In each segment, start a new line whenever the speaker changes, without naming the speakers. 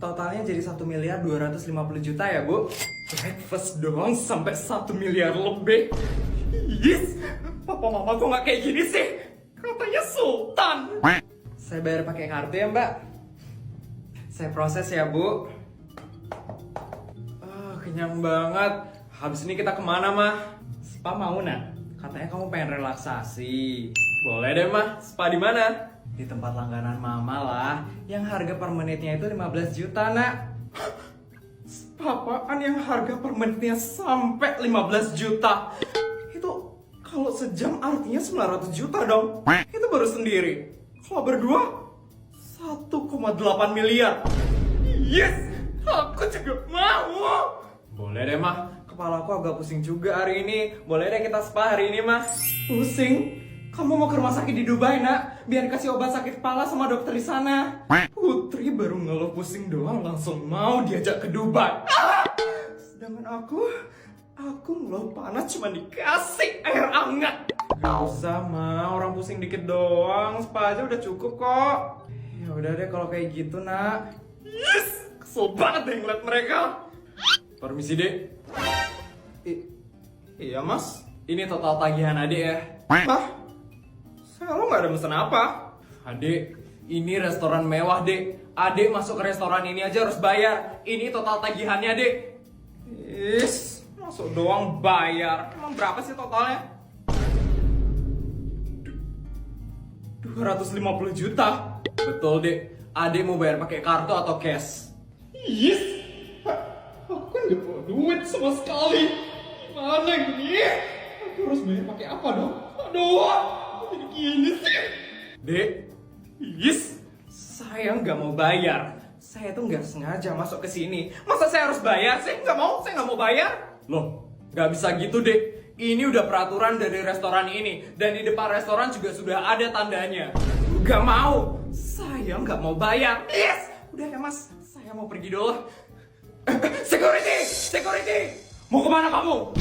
Totalnya jadi 1.250.000.000 ya, Bu. Breakfast doang sampai 1 miliar lebih. Yes! Papa mama kok nggak kayak gini sih? Katanya sultan. Saya bayar pakai kartu ya, Mbak. Saya proses ya, Bu. Kenyang banget. Habis ini kita kemana, Mah? Spa mau, nak? Katanya kamu pengen relaksasi. Boleh deh, Mah. Spa di mana? Di tempat langganan Mama lah. Yang harga per menitnya itu 15 juta, nak. Spa-apaan yang harga per menitnya sampai 15 juta? Itu kalau sejam artinya 900 juta dong. Itu baru sendiri. Kalau berdua 1,8 miliar. Yes! Aku juga mau. Boleh deh, Mah. Kepala aku agak pusing juga hari ini. Boleh deh kita spa hari ini, Mah. Pusing? Kamu mau ke rumah sakit di Dubai, nak? Biar kasih obat sakit kepala sama dokter di sana. Putri baru ngeluh pusing doang langsung mau diajak ke Dubai. Sedangkan aku ngeluh panas cuma dikasih air hangat. Gak usah, Ma. Orang pusing dikit doang. Spa aja udah cukup kok. Ya udah deh kalau kayak gitu, nak. Yes! Kesel banget deh ngeliat mereka. Permisi, Dek. Iya, Mas. Ini total tagihan Adek ya. Hah? Saya lo nggak ada pesan apa? Adek, ini restoran mewah, Dek. Adek masuk ke restoran ini aja harus bayar. Ini total tagihannya, Dek. Is, masuk doang bayar. Emang berapa sih totalnya? 250 juta. Betul, Dek. Adek mau bayar pakai kartu atau cash? Yes. Aku kan gak bawa duit sama sekali. Gimana ini? Aku harus bayar pakai apa dong? Aduh, jadi gini sih. Dek, yes. Saya nggak mau bayar. Saya tuh nggak sengaja masuk ke sini. Masa saya harus bayar? Saya nggak mau bayar. Loh, nggak bisa gitu, Dek. Ini udah peraturan dari restoran ini. Dan di depan restoran juga sudah ada tandanya. Nggak mau. Saya nggak mau bayar. Yes. Udah ya, Mas. Saya mau pergi dulu. Security! Mau kemana kamu?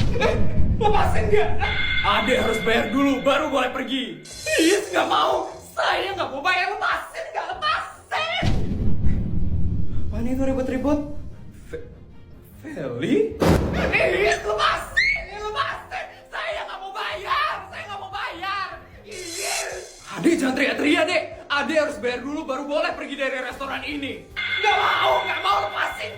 Lepasin gak? Adek harus bayar dulu, baru boleh pergi. Yes, gak mau. Saya gak mau bayar, lepasin. Apaan itu ribut-ribut? Feli? Yes, lepasin. Saya gak mau bayar. Yes. Adek jangan teriak-teriak, Dek. Adek harus bayar dulu, baru boleh pergi dari restoran ini. Gak mau, lepasin.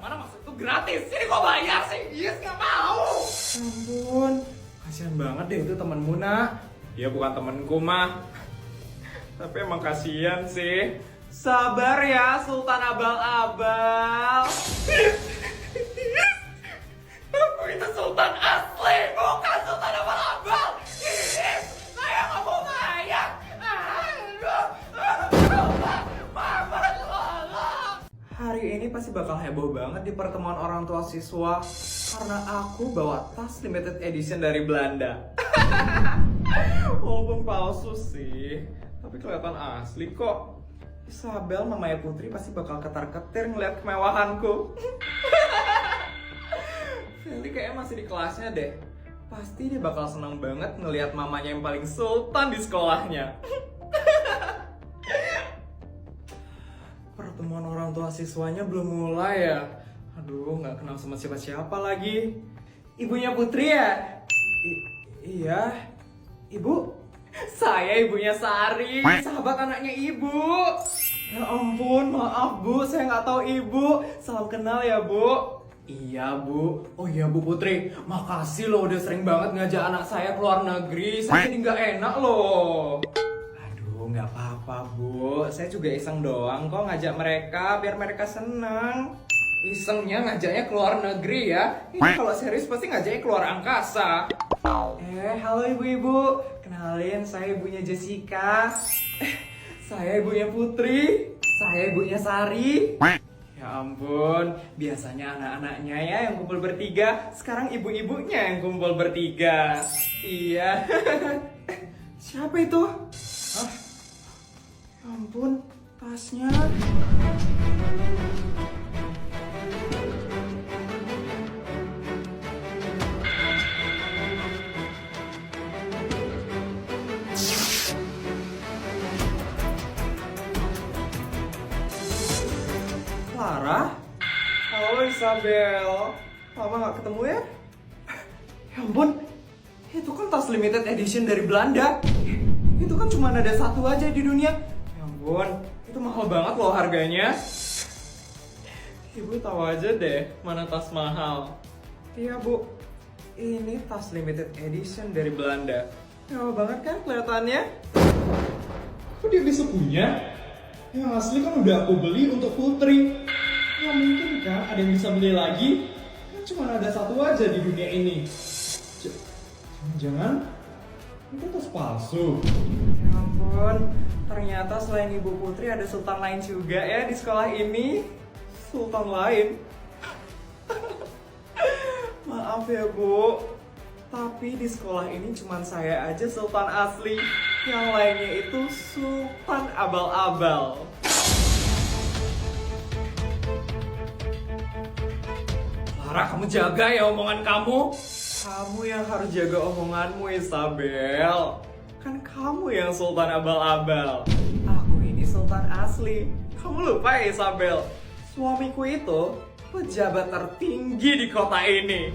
Mana masuk itu gratis, ini kok bayar sih? Yes, gak mau. Ampun, kasihan banget deh itu temenmu, nak. Dia bukan temenku, mah. Tapi emang kasihan sih. Sabar ya, Sultan Abal-abal. Aku itu Sultan asli, bukan Sultan Abal-abal. Saya gak mau bayar. Hari ini pasti bakal heboh banget di pertemuan orang tua siswa karena aku bawa tas limited edition dari Belanda. Walaupun palsu sih, tapi kelihatan asli kok. Isabel, mamanya Putri pasti bakal ketar-ketir ngeliat kemewahanku. Feli kayaknya masih di kelasnya deh. Pasti dia bakal senang banget ngeliat mamanya yang paling sultan di sekolahnya. Pertemuan orang tua siswanya belum mulai ya. Aduh, nggak kenal sama siapa-siapa lagi. Ibunya Putri ya? Iya. Ibu? Saya ibunya Sari, sahabat anaknya ibu. Ya ampun, maaf Bu, saya nggak tahu ibu. Salam kenal ya Bu. Iya Bu. Oh iya Bu Putri, makasih loh udah sering banget ngajak anak saya keluar negeri. Saya jadi nggak enak loh. Nggak apa-apa Bu, saya juga iseng doang kok ngajak mereka biar mereka senang. Isengnya ngajaknya keluar negeri ya. Ini kalau serius pasti ngajaknya keluar angkasa. Halo ibu-ibu, kenalin saya ibunya Jessica. Saya ibunya Putri. Saya ibunya Sari. Ya ampun, biasanya anak-anaknya ya yang kumpul bertiga. Sekarang ibu-ibunya yang kumpul bertiga. Iya. Siapa itu? Hah? Ya ampun, tasnya. Clara? Halo Isabel. Lama gak ketemu ya? Ya ampun, itu kan tas limited edition dari Belanda. Itu kan cuma ada satu aja di dunia. Ya ampun, itu mahal banget loh harganya. Ibu tahu aja deh mana tas mahal. Iya bu, ini tas limited edition dari Belanda. Mewah banget kan kelihatannya? Kok dia bisa punya? Yang asli kan udah aku beli untuk Putri. Ya mungkin kan ada yang bisa beli lagi. Kan cuma ada satu aja di dunia ini. Jangan-jangan itu tas palsu. Ya ampun, ternyata selain Ibu Putri ada sultan lain juga ya di sekolah ini. Sultan lain. Maaf ya Bu, tapi di sekolah ini cuma saya aja sultan asli. Yang lainnya itu sultan abal-abal. Clara, kamu jaga ya omongan kamu. Kamu yang harus jaga omonganmu, Isabel. Kan kamu yang sultan abal-abal. Aku ini sultan asli. Kamu lupa ya, Isabel? Suamiku itu pejabat tertinggi di kota ini.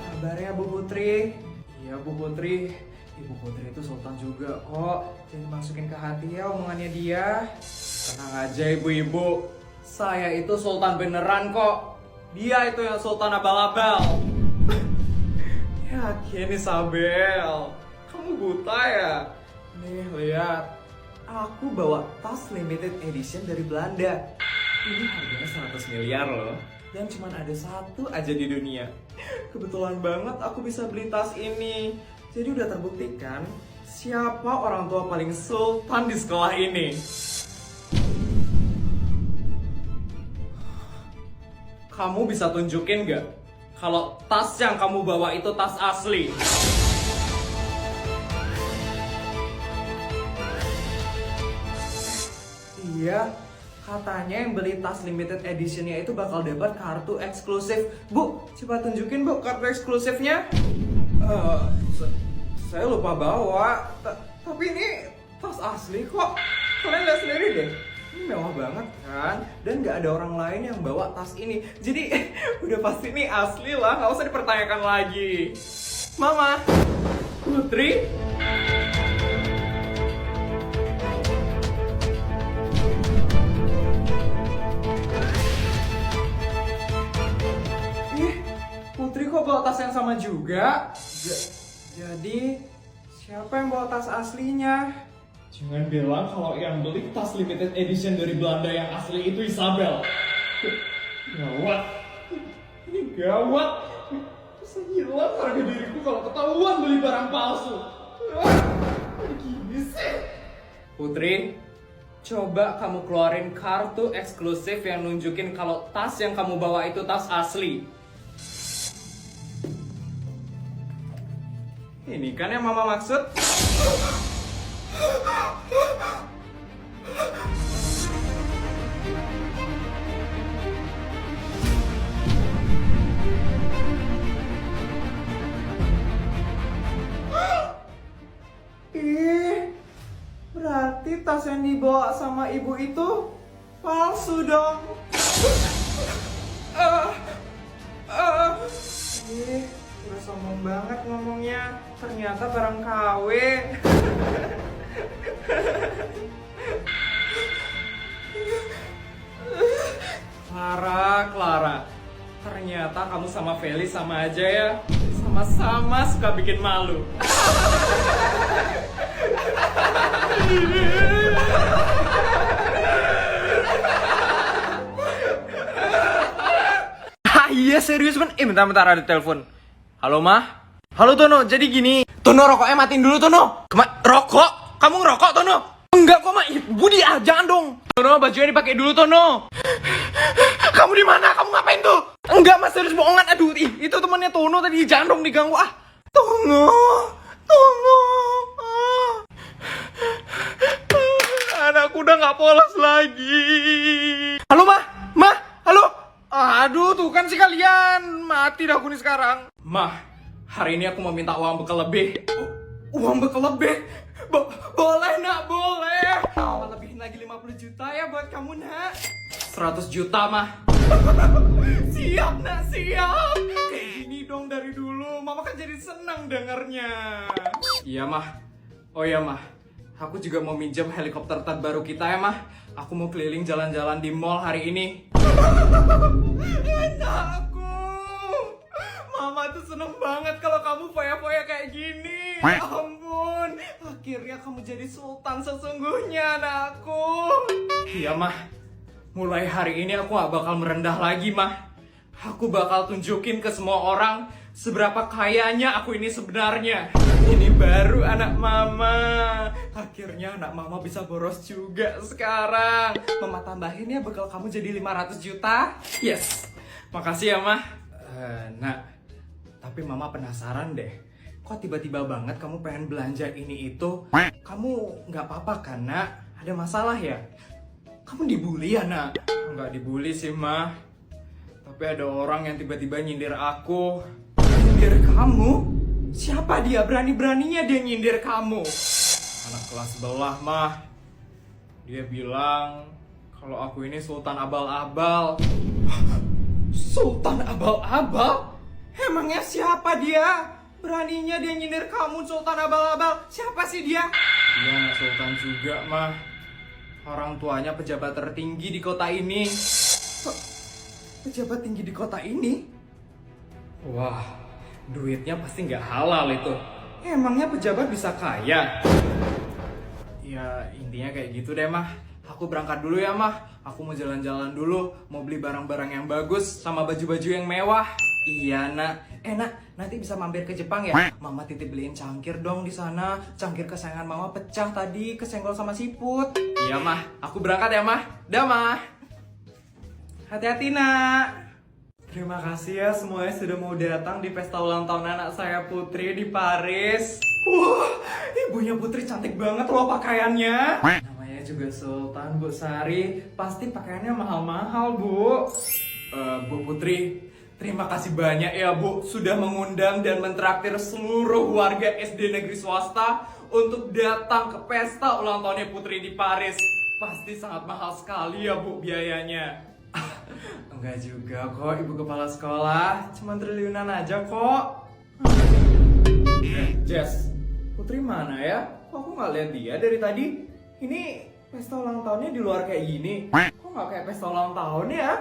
Sabar ya Bu Putri. Iya Bu Putri. Ibu Putri itu sultan juga kok. Jangan masukin ke hati ya omongannya dia. Tenang aja ibu-ibu. Saya itu sultan beneran kok. Dia itu yang sultan abal-abal. Yakin Isabel? Kamu buta ya? Nih lihat. Aku bawa tas limited edition dari Belanda. Ini harganya 100 miliar loh. Dan cuma ada satu aja di dunia. Kebetulan banget aku bisa beli tas ini. Jadi udah terbuktikan siapa orang tua paling sultan di sekolah ini. Kamu bisa tunjukin gak kalau tas yang kamu bawa itu tas asli? Iya, katanya yang beli tas limited editionnya itu bakal dapat kartu eksklusif. Bu, coba tunjukin Bu kartu eksklusifnya. Saya lupa bawa. Tapi ini tas asli kok. Kalian lihat sendiri deh. Ini mewah banget kan? Dan gak ada orang lain yang bawa tas ini. Jadi udah pasti ini asli lah, gak usah dipertanyakan lagi. Mama, Putri. Putri kok bawa tas yang sama juga? Jadi siapa yang bawa tas aslinya? Jangan bilang kalau yang beli tas limited edition dari Belanda yang asli itu Isabel. Gawat. Ini gawat. Bisa hilang harga diriku kalau ketahuan beli barang palsu. Gini sih. Putri, coba kamu keluarin kartu eksklusif yang nunjukin kalau tas yang kamu bawa itu tas asli. Ini kan yang Mama maksud? Berarti tas yang dibawa sama ibu itu palsu dong. Udah sombong banget ngomongnya. Ternyata barang KW. Clara, ternyata kamu sama Feli sama aja ya. Sama-sama suka bikin malu. Iya serius kan? Bentar ada telepon. Halo Mah? Halo Tono, jadi gini. Tono rokoknya matiin dulu Tono. Rokok? Kamu ngerokok Tono? Enggak kok Mah, Budi jangan dong. Tono bajunya dipakai dulu Tono. Kamu di mana? Kamu ngapain tuh? Enggak Mas, serius bohongan. Aduh, itu temannya Tono tadi, jangan dong diganggu Tono. Anakku udah gak polos lagi. Halo Mah, halo. Aduh, tuh kan sih kalian. Mati dah aku nih sekarang. Mah, hari ini aku mau minta uang bekal lebih. Uang bekal lebih? Boleh nak, boleh. lagi 50 juta ya buat kamu, nak. 100 juta, mah. Siap, nak, siap. Kayak gini dong dari dulu. Mama kan jadi senang dengarnya. Iya, mah. Oh ya, mah. Aku juga mau minjem helikopter terbaru kita ya, mah. Aku mau keliling jalan-jalan di mall hari ini. Anakku. Mama tuh seneng banget kalau kamu foya-foya kayak gini. Ya ampun. Akhirnya kamu jadi sultan sesungguhnya, anakku. Iya, mah. Mulai hari ini aku gak bakal merendah lagi, mah. Aku bakal tunjukin ke semua orang seberapa kayanya aku ini sebenarnya. Ini baru anak mama. Akhirnya anak mama bisa boros juga sekarang. Mama tambahin ya bekal kamu jadi 500 juta. Yes. Makasih ya, mah. Nak, tapi mama penasaran deh. Kok tiba-tiba banget kamu pengen belanja ini itu? Kamu nggak apa-apa kan, nak? Ada masalah ya? Kamu dibully ya, nak? Nggak dibully sih, mah. Tapi ada orang yang tiba-tiba nyindir aku. Nyindir kamu? Siapa dia? Berani-beraninya dia nyindir kamu. Anak kelas sebelah, mah. Dia bilang kalau aku ini sultan abal-abal. Sultan abal-abal? Emangnya siapa dia? Beraninya dia nyindir kamu sultan abal-abal. Siapa sih dia? Dia anak sultan juga, mah. Orang tuanya pejabat tertinggi di kota ini. Pejabat tinggi di kota ini? Wah, duitnya pasti nggak halal itu. Emangnya pejabat bisa kaya? Ya, intinya kayak gitu deh, mah. Aku berangkat dulu ya, mah. Aku mau jalan-jalan dulu. Mau beli barang-barang yang bagus sama baju-baju yang mewah. Iya, nak. Nak, nanti bisa mampir ke Jepang ya? Mama titip beliin cangkir dong di sana. Cangkir kesayangan mama pecah tadi, kesenggol sama siput. Iya, mah. Aku berangkat ya, mah. Dah, mah. Hati-hati, nak. Terima kasih ya semuanya sudah mau datang di pesta ulang tahun anak saya Putri di Paris. Wah, ibunya Putri cantik banget loh pakaiannya. Namanya juga Sultan, Bu Sari. Pasti pakaiannya mahal-mahal, Bu. Bu Putri, terima kasih banyak ya, Bu, sudah mengundang dan mentraktir seluruh warga SD negeri swasta untuk datang ke pesta ulang tahunnya Putri di Paris. Pasti sangat mahal sekali ya, Bu, biayanya. Enggak juga kok, Ibu Kepala Sekolah. Cuma triliunan aja kok. Jess, Putri mana ya? Kok aku nggak lihat dia dari tadi? Ini pesta ulang tahunnya di luar kayak gini. Kok nggak kayak pesta ulang tahun ya?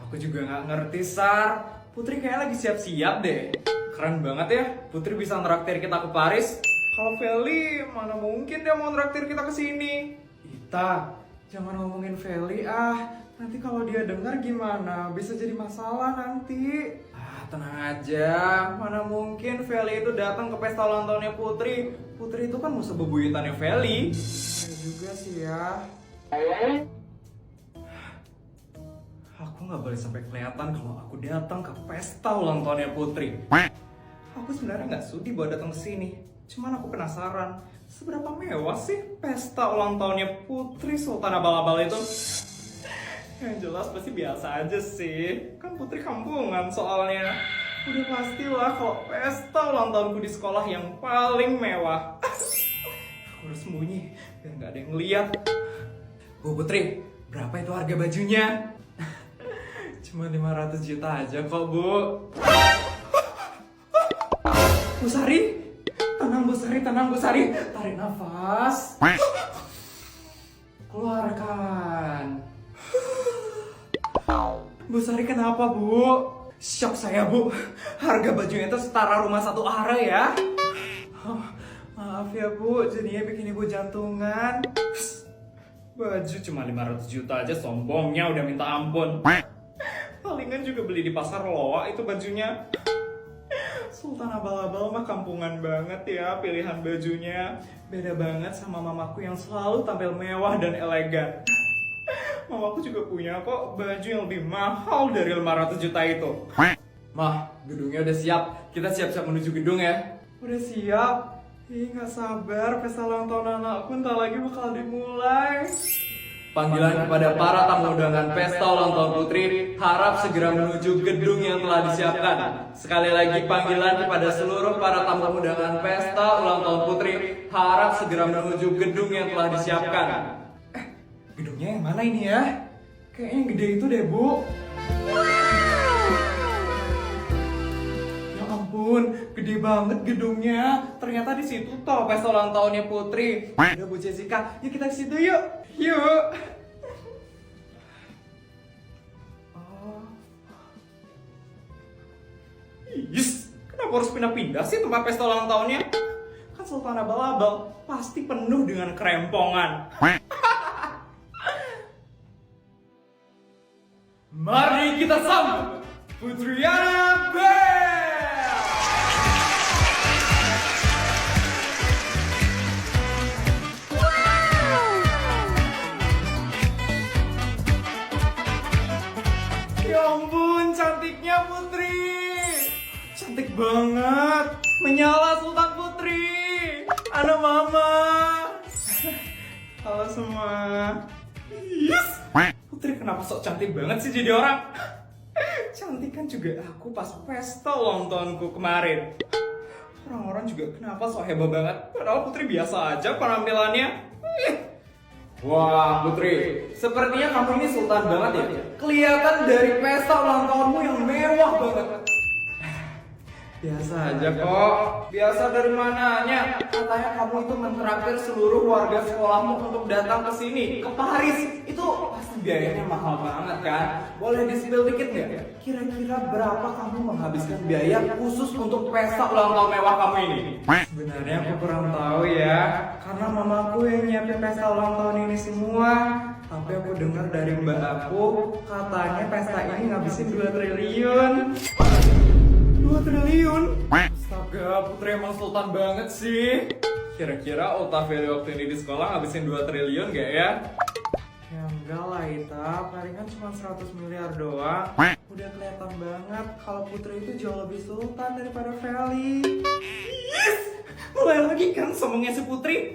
Aku juga nggak ngerti, Sar. Putri kayak lagi siap-siap deh. Keren banget ya, Putri bisa nraktir kita ke Paris. Kalau Feli, mana mungkin dia mau nraktir kita ke sini? Ita, jangan ngomongin Feli ah. Nanti kalau dia dengar gimana? Bisa jadi masalah nanti. Tenang aja. Mana mungkin Feli itu datang ke pesta ulang tahunnya Putri. Putri itu kan musuh bebuyutannya Feli. Ya juga sih ya. Aku nggak boleh sampai kelihatan kalau aku datang ke pesta ulang tahunnya Putri. Aku sebenarnya nggak sudi buat datang ke sini. Cuman aku penasaran, seberapa mewah sih pesta ulang tahunnya Putri Sultan Abal-Abal itu? Yang jelas pasti biasa aja sih. Kan Putri kampungan soalnya. Udah pastilah kalau pesta ulang tahunku di sekolah yang paling mewah. Aku harus sembunyi biar nggak ada yang ngeliat. Bu Putri, berapa itu harga bajunya? Cuma 500 juta aja kok, Bu. Bu Sari, tenang Bu Sari, tenang Bu Sari. Tarik nafas. Keluarkan. Bu Sari kenapa, Bu? Shock saya, Bu. Harga bajunya itu setara rumah satu arah ya. Oh, maaf ya, Bu. Jadinya bikin Ibu jantungan. Baju cuma 500 juta aja sombongnya udah minta ampun. Palingan juga beli di pasar loa itu bajunya. Sultan Abal-Abal mah kampungan banget ya pilihan bajunya. Beda banget sama mamaku yang selalu tampil mewah dan elegan. Mamaku juga punya kok baju yang lebih mahal dari 500 juta itu. Mah, gedungnya udah siap. Kita siap-siap menuju gedung ya. Udah siap? Ih, gak sabar. Pesta ulang tahun anakku ntar lagi bakal dimulai. Panggilan kepada para tamu undangan pesta ulang tahun Putri harap segera menuju gedung yang telah disiapkan. Sekali lagi panggilan kepada seluruh para tamu undangan pesta ulang tahun Putri harap segera menuju gedung yang telah disiapkan. Gedungnya yang mana ini ya? Kayaknya yang gede itu deh, Bu. Ya ampun, gede banget gedungnya. Ternyata di situ toh pesta ulang tahunnya Putri. Udah Bu Jessica, yuk kita ke situ yuk. Yuk. Yes, kenapa harus pindah-pindah sih tempat pesta ulang tahunnya? Kan Sultan Abal-Abal pasti penuh dengan kerempongan. Mari kita sambut Putriana Bell. Ya ampun, cantiknya Putri. Cantik banget. Menyala Sultan Putri. Anak mama. Halo semua. Yes. Putri kenapa sok cantik banget sih jadi orang? Cantik kan juga aku pas pesta ulang tahunku kemarin. Orang-orang juga kenapa sok heboh banget? Padahal Putri biasa aja penampilannya. Wah Putri, sepertinya kamu ini sultan banget ya. Kelihatan dari pesta ulang tahunmu yang mewah banget. Biasa aja kok. Biasa dari mananya? Katanya kamu itu mentraktir seluruh warga sekolahmu untuk datang ke sini, ke Paris. Itu pasti biayanya mahal banget kan? Boleh di-spill dikit nggak? Kira-kira berapa kamu menghabiskan biaya khusus untuk pesta ulang tahun mewah kamu ini? Sebenarnya aku kurang tahu ya, karena mamaku yang nyiapin pesta ulang tahun ini semua. Tapi aku dengar dari mbak aku, katanya pesta ini ngabisin 2 triliun. 2 triliun? Astaga, Putri emang sultan banget sih. Kira-kira Otaveli waktu ini di sekolah ngabisin 2 triliun gak ya? Ya enggak lah Ita, palingan cuma 100 miliar doang. Udah kelihatan banget kalau Putri itu jauh lebih sultan daripada Feli. Yes! Mulai lagi kan sombongnya si Putri.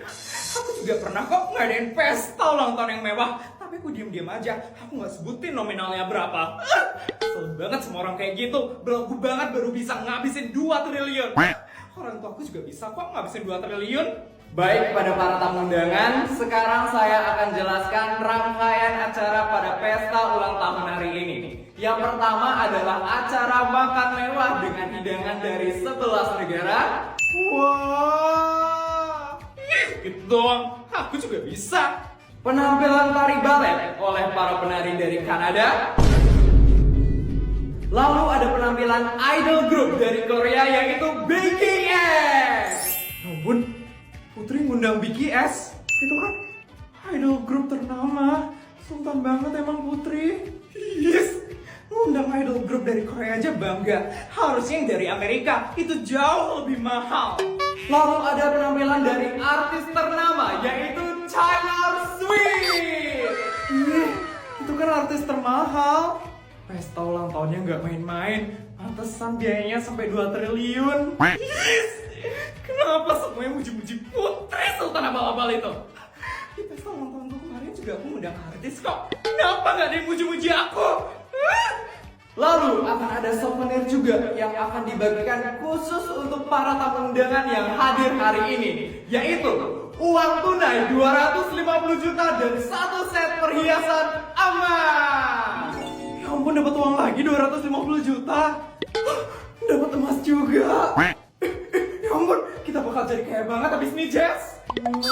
Aku juga pernah kok ngadain pesta ulang tahun yang mewah. Tapi aku diem-diem aja, aku gak sebutin nominalnya berapa. Kesel banget sama orang kayak gitu. Belagu banget baru bisa ngabisin 2 triliun. Orang tua aku juga bisa kok ngabisin 2 triliun. Baik, pada para tamu undangan, sekarang saya akan jelaskan rangkaian acara pada pesta ulang tahun hari ini. Yang pertama adalah acara makan mewah dengan hidangan dari 11 negara. Wah, gitu doang, aku juga bisa. Penampilan tari balet oleh para penari dari Kanada. Lalu ada penampilan idol group dari Korea yaitu BTS. Ya ampun, Putri ngundang BTS. Itu kan idol group ternama. Sultan banget emang Putri. Yes, ngundang idol group dari Korea aja bangga. Harusnya yang dari Amerika itu jauh lebih mahal. Lalu ada penampilan dari artis ternama yaitu Taylor Swift. Itu kan artis termahal. Pesta ulang tahunnya nggak main-main. Pantesan biayanya sampai 2 triliun. Yes. Kenapa semuanya muji-muji Putri Sultan Abal-Abal itu? Di pesta ulang tahunku kemarin juga aku ngundang artis kok. Kenapa nggak ada yang muji-muji aku? Lalu akan ada souvenir juga yang akan dibagikan khusus untuk para tamu undangan yang hadir hari ini, yaitu uang tunai 250 juta dan 1 set perhiasan emas. Ya ampun, dapat uang lagi 250 juta. Dapat emas juga. Ya ampun, kita bakal jadi kaya banget habis nih, Jess.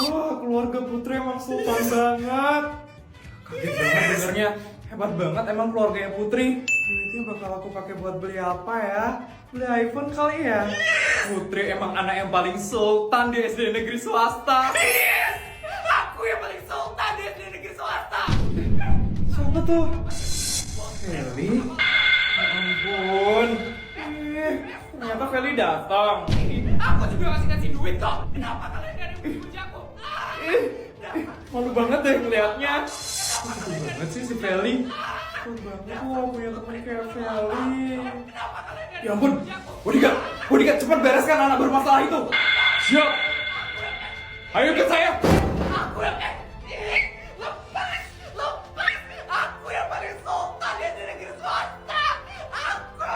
Wah, keluarga Putri emang sultan banget. Kaget banget dengernya. Hebat banget emang keluarganya Putri. Duitnya bakal aku pakai buat beli apa ya? Beli iPhone kali ya? Putri emang anak yang paling sultan di SD negeri swasta. Yes! Aku yang paling sultan di SD negeri swasta. Siapa tuh? Feli? Ya ampun. Ternyata Feli datang. Aku juga ngasih duit kok. Kenapa kalian gak ada yang puji aku? Malu banget deh ngeliatnya. Sedih banget sih si Feli. Sedih banget kok punya temen kayak Feli. Ya ampun, bodyguard, cepat bereskan anak bermasalah itu. Siap. Ayo ikut saya. Aku yang lepas. Aku yang paling sultan di negeri swasta. Aku.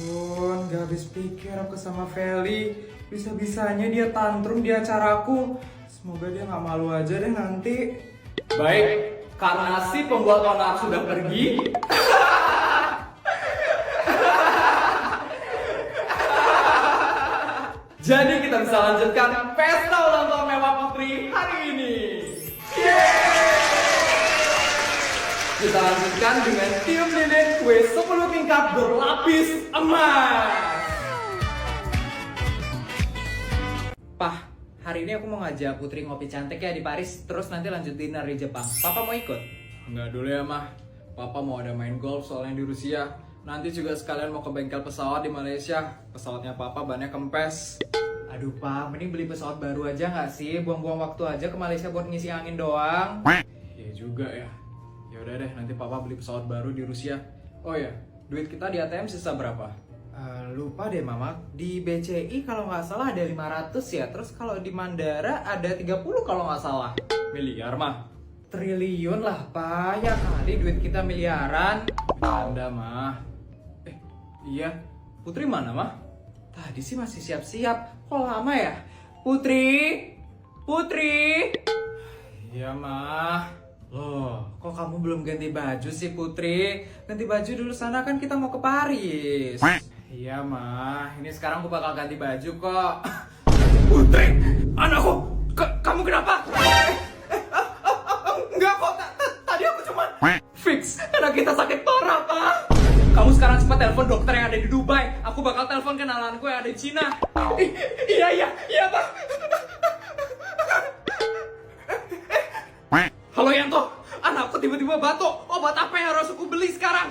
Ampun, gak habis pikir aku sama Feli. Bisa-bisanya dia tantrum di acaraku. Semoga dia nggak malu aja deh nanti. Baik, karena si pembuat onar sudah pergi. Jadi kita bisa lanjutkan pesta ulang tahun mewah Putri hari ini. Kita lanjutkan dengan tim lilin kue 10 tingkat berlapis emas. Pah, hari ini aku mau ngajak Putri ngopi cantik ya di Paris. Terus nanti lanjut dinner di Jepang. Papa mau ikut? Enggak dulu ya mah. Papa mau ada main golf soalnya di Rusia. Nanti juga sekalian mau ke bengkel pesawat di Malaysia. Pesawatnya Papa bannya kempes. Aduh Pak, mending beli pesawat baru aja nggak sih? Buang-buang waktu aja ke Malaysia buat ngisi angin doang. Iya juga ya. Ya udah deh, nanti Papa beli pesawat baru di Rusia. Oh ya, duit kita di ATM sisa berapa? Lupa deh Mama. Di BCI kalau nggak salah ada 500 ya. Terus kalau di Mandara ada 30 kalau nggak salah. Miliar mah. Triliun lah Pak. Ya kali duit kita miliaran. Bercanda mah. Iya. Putri mana mah? Tadi sih masih siap-siap. Kok lama ya? Putri? Putri? Iya mah. Loh, kok kamu belum ganti baju sih Putri? Ganti baju dulu sana kan kita mau ke Paris. Iya mah, ini sekarang aku bakal ganti baju kok. Putri, anakku, kamu kenapa? Enggak kok, tadi aku cuma fix, anak kita sakit parah Pak. Kamu sekarang cepat telepon dokter yang ada di Dubai. Aku bakal telepon kenalanku yang ada di Cina. Iya Pak. Halo Yanto, anakku tiba-tiba batuk. Obat apa yang harus aku beli sekarang?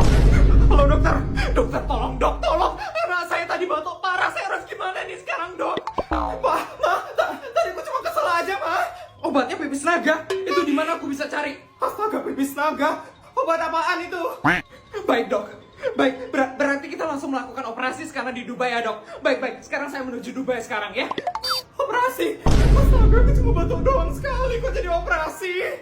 Halo dokter, dokter tolong dok, tolong. Anak saya tadi batuk parah, saya harus gimana nih sekarang dok? Tadi aku cuma kesel aja mah. Obatnya pipis naga, itu di mana aku bisa cari? Astaga, pipis naga, obat apaan itu? Baik dok, baik, berarti kita langsung melakukan operasi sekarang di Dubai ya dok. Baik, sekarang saya menuju Dubai sekarang ya. Operasi? Astaga, aku cuma batuk doang sekali, kok jadi operasi?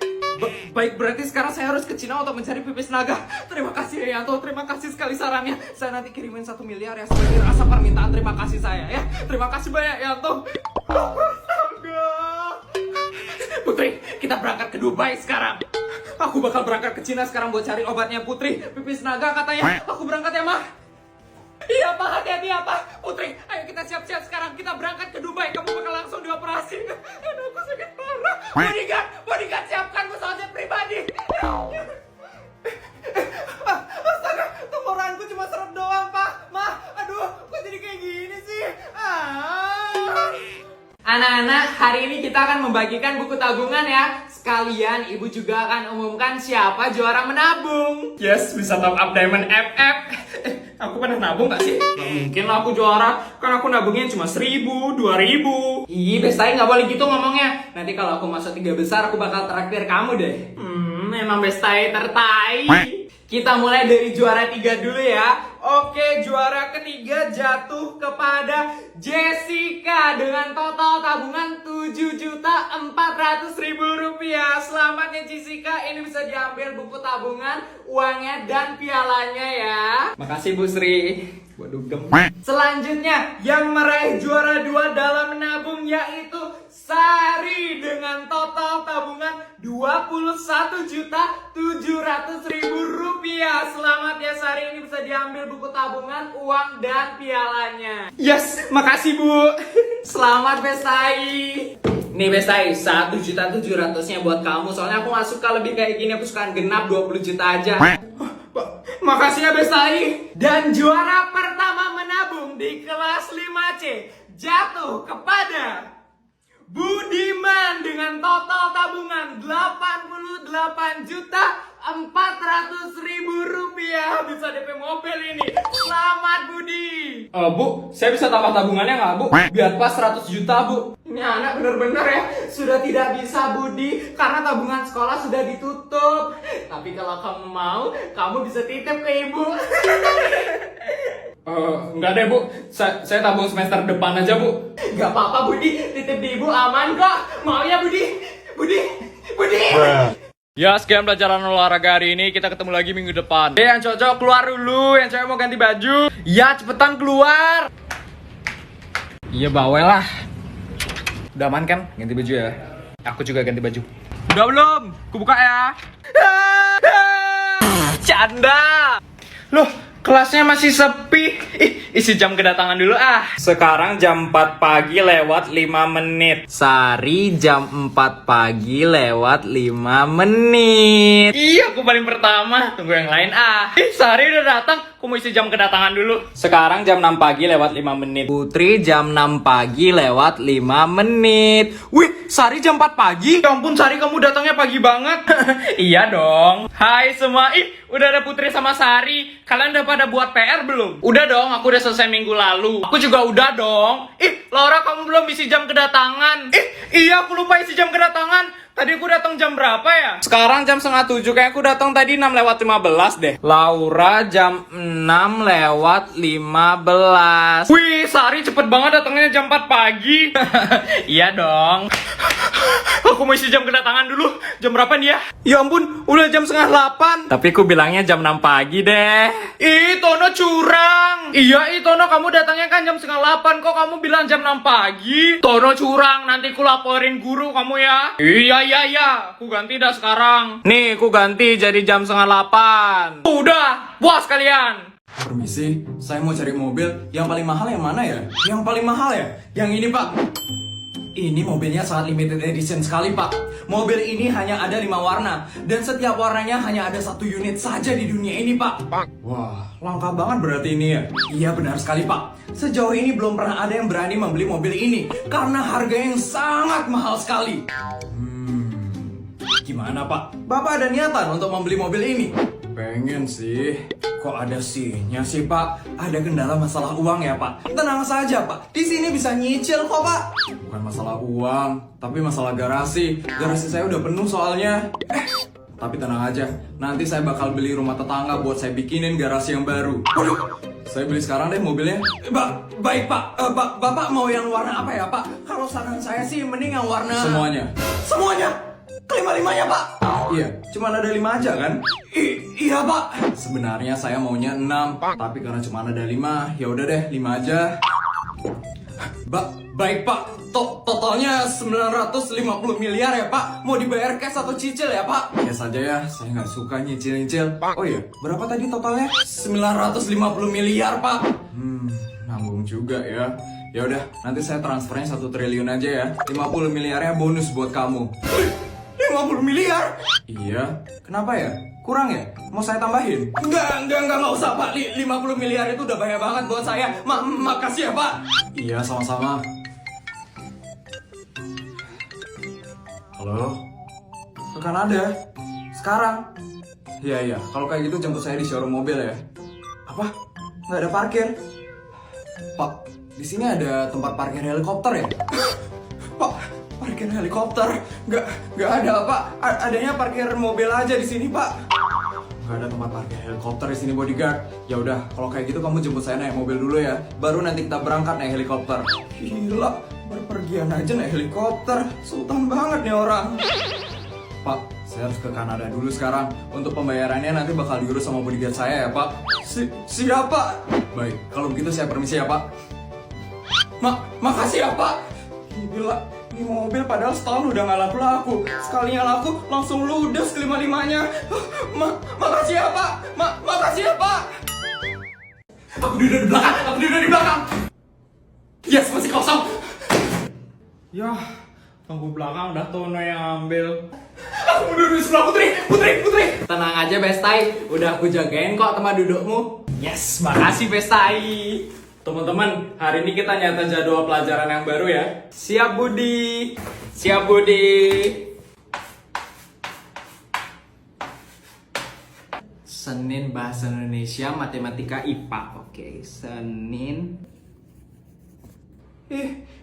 Baik, berarti sekarang saya harus ke Cina untuk mencari pipis naga. Terima kasih ya Yanto, terima kasih sekali sarannya. Saya nanti kirimin 1 miliar ya sebagai rasa permintaan terima kasih saya ya. Terima kasih banyak Yanto. Astaga. Putri, kita berangkat ke Dubai sekarang. Aku bakal berangkat ke Cina sekarang buat cari obatnya Putri. Pipis naga katanya. Aku berangkat ya Mah. Iya Pak, hati-hati ya Pak. Putri, ayo kita siap-siap sekarang. Kita berangkat ke Dubai. Kamu bakal langsung dioperasi. Anakku sakit parah. Bodyguard, siapkan pesawatnya pribadi. Astaga, tenggorokanku cuma seret doang Pak. Mah, aduh, kok jadi kayak gini sih? Anak-anak, hari ini kita akan membagikan buku tabungan ya. Sekalian ibu juga akan umumkan siapa juara menabung. Yes, bisa top up Diamond FF. Aku pernah nabung gak sih? Gak mungkin lah aku juara. Kan aku nabungnya cuma 1.000, 2.000. Ih, Bestai gak boleh gitu ngomongnya. Nanti kalau aku masuk 3 besar, aku bakal traktir kamu deh. Memang Bestai tertai. Kita mulai dari juara 3 dulu ya. Oke, juara ketiga jatuh kepada Jessica dengan total tabungan Rp7.400.000. Selamat ya Jessica, ini bisa diambil buku tabungan, uangnya dan pialanya ya. Makasih Bu Sri. Gua dugem. Selanjutnya yang meraih juara 2 dalam menabung yaitu Sari dengan total tabungan Rp21.700.000. Selamat ya Sari, ini bisa diambil buku tabungan, uang dan pialanya. Yes, makasih Bu. Selamat Bestai. Nih Bestai, 1.700.000-nya buat kamu. Soalnya aku gak suka lebih kayak gini, aku suka genap 20 juta aja. Makasih ya Bestai. Dan juara pertama menabung di kelas 5C jatuh kepada Budiman dengan total tabungan Rp48.400.000. Bisa DP mobil ini. Selamat Budi. Bu, saya bisa tambah tabungannya nggak Bu? Biar pas 100 juta Bu. Ini anak bener-bener ya sudah tidak bisa Budi karena tabungan sekolah sudah ditutup. Tapi kalau kamu mau, kamu bisa titip ke ibu. Enggak deh Bu, saya tabung semester depan aja Bu. Gak apa-apa Budi, titip di ibu aman kok. Mau ya Budi? Budi. Ya, sekian pelajaran olahraga hari ini. Kita ketemu lagi minggu depan. Yang cocok keluar dulu, yang cewek mau ganti baju. Ya, cepetan keluar. Iya, bawel lah. Udah aman kan? Ganti baju ya. aku juga ganti baju. Udah belum? Ku buka ya. Canda. Loh, kelasnya masih sepi. Isi jam kedatangan dulu ah. Sekarang jam 4 pagi lewat 5 menit. Sari jam 4 pagi lewat 5 menit. Iya, aku paling pertama. Tunggu yang lain ah. Sari udah datang. Aku mau isi jam kedatangan dulu. Sekarang jam 6 pagi lewat 5 menit. Putri jam 6 pagi lewat 5 menit. Wih, Sari jam 4 pagi? Ya ampun Sari, kamu datangnya pagi banget. Iya dong. Hai semua. Udah ada Putri sama Sari. Kalian udah pada buat PR belum? Udah dong, aku udah selesai minggu lalu. Aku juga udah dong. Laura, kamu belum isi jam kedatangan. Iya, aku lupa isi jam kedatangan. Tadi aku datang jam berapa ya? Sekarang jam 6:30. Kayak aku datang tadi 6 lewat 15 deh. Laura jam 6 lewat 15. Wih, Sari cepet banget datangnya jam 4 pagi. Iya dong. Aku mau isi jam kedatangan dulu. Jam berapa nih ya? Ya ampun, udah jam 7:30. Tapi aku bilangnya jam 6 pagi deh. Tono curang. Iya, Tono, kamu datangnya kan jam 7:30. Kok kamu bilang jam 6 pagi? Tono curang, nanti aku laporin guru kamu ya. Iya. Aku ganti dah sekarang. Nih, aku ganti jadi jam 7:30. Udah, puas kalian. Permisi, saya mau cari mobil. Yang paling mahal yang mana ya? Yang paling mahal ya? Yang ini, Pak. Ini mobilnya sangat limited edition sekali, Pak. Mobil ini hanya ada 5 warna. Dan setiap warnanya hanya ada 1 unit saja di dunia ini, Pak. Wah, langka banget berarti ini ya? Iya, benar sekali, Pak. Sejauh ini belum pernah ada yang berani membeli mobil ini. Karena harganya yang sangat mahal sekali. Gimana, Pak? Bapak ada niatan untuk membeli mobil ini? Pengen sih. Kok ada sihnya sih, Pak? Ada kendala masalah uang ya, Pak? Tenang saja, Pak. Di sini bisa nyicil kok, Pak. Bukan masalah uang, tapi masalah garasi. Garasi saya udah penuh soalnya. Tapi tenang aja. Nanti saya bakal beli rumah tetangga buat saya bikinin garasi yang baru. Waduh, saya beli sekarang deh mobilnya. Baik, Pak. Bapak mau yang warna apa ya, Pak? Kalau saran saya sih mending yang warna... Semuanya? Kelima-limanya, Pak? Iya, cuma ada 5 aja kan? Iya, Pak. Sebenarnya saya maunya 6, tapi karena cuma ada 5, ya udah deh 5 aja. Baik, Pak. Totalnya 950 miliar ya, Pak. Mau dibayar cash atau cicil ya, Pak? Cash aja ya, saya nggak suka nyicil-nyicil. Oh iya, berapa tadi totalnya? 950 miliar, Pak. Nanggung juga ya. Ya udah, nanti saya transfernya 1 triliun aja ya. 50 miliarnya bonus buat kamu. 50 miliar? Iya. Kenapa ya? Kurang ya? Mau saya tambahin? Enggak usah, Pak. 50 miliar itu udah banyak banget buat saya. Makasih ya, Pak. Iya, sama-sama. Halo? Ke Kanada? Sekarang? Iya. Kalau kayak gitu jemput saya di showroom mobil ya. Apa? Nggak ada parkir? Pak, di sini ada tempat parkir helikopter ya? Pak, parkir helikopter? Nggak ada, Pak. Adanya parkir mobil aja di sini, Pak. Nggak ada tempat parkir helikopter di sini, bodyguard. Ya udah, kalau kayak gitu kamu jemput saya naik mobil dulu ya. Baru nanti kita berangkat naik helikopter. Gila, berpergian aja naik helikopter. Sultan banget nih orang. Pak, saya harus ke Kanada dulu sekarang. Untuk pembayarannya nanti bakal diurus sama bodyguard saya ya, Pak. Siap, Pak. Baik, kalau begitu saya permisi ya, Pak. Makasih ya, Pak. Gila, ini mobil padahal setahun udah nggak laku-laku. Sekalinya laku, langsung ludes kelima-limanya. Makasih ya, Pak. Makasih ya, Pak. Aku duduk di belakang. Yes, masih kosong. Ya, tunggu belakang udah Tono yang ambil. Aku duduk di sebelah Putri. Tenang aja, Bestai. Udah aku jagain kok tempat dudukmu. Yes, makasih, Bestai. Teman-teman, hari ini kita nyata jadwal pelajaran yang baru ya. Siap, Budi. Senin Bahasa Indonesia, Matematika, IPA. Oke, Senin.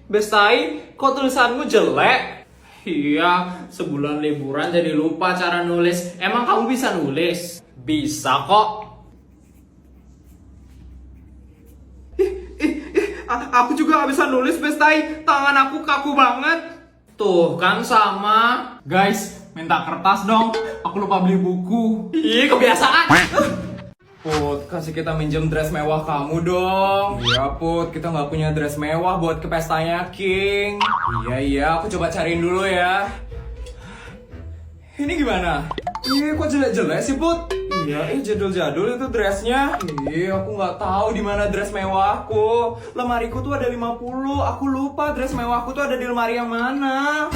Bestai, kok tulisanmu jelek? Iya, sebulan liburan jadi lupa cara nulis. Emang kamu bisa nulis? Bisa kok. Aku juga gak bisa nulis, Bestai. Tangan aku kaku banget. Tuh kan sama. Guys, minta kertas dong. Aku lupa beli buku. Ih, kebiasaan. Put, kasih kita minjem dress mewah kamu dong. Iya, Put, kita nggak punya dress mewah buat ke pestanya King. Iya, aku coba cariin dulu ya. Ini gimana? Kok jelek-jelek sih, Put? Iya, jadul-jadul itu dressnya. Aku nggak tahu di mana dress mewahku. Lemariku tuh ada 50. Aku lupa dress mewahku tuh ada di lemari yang mana.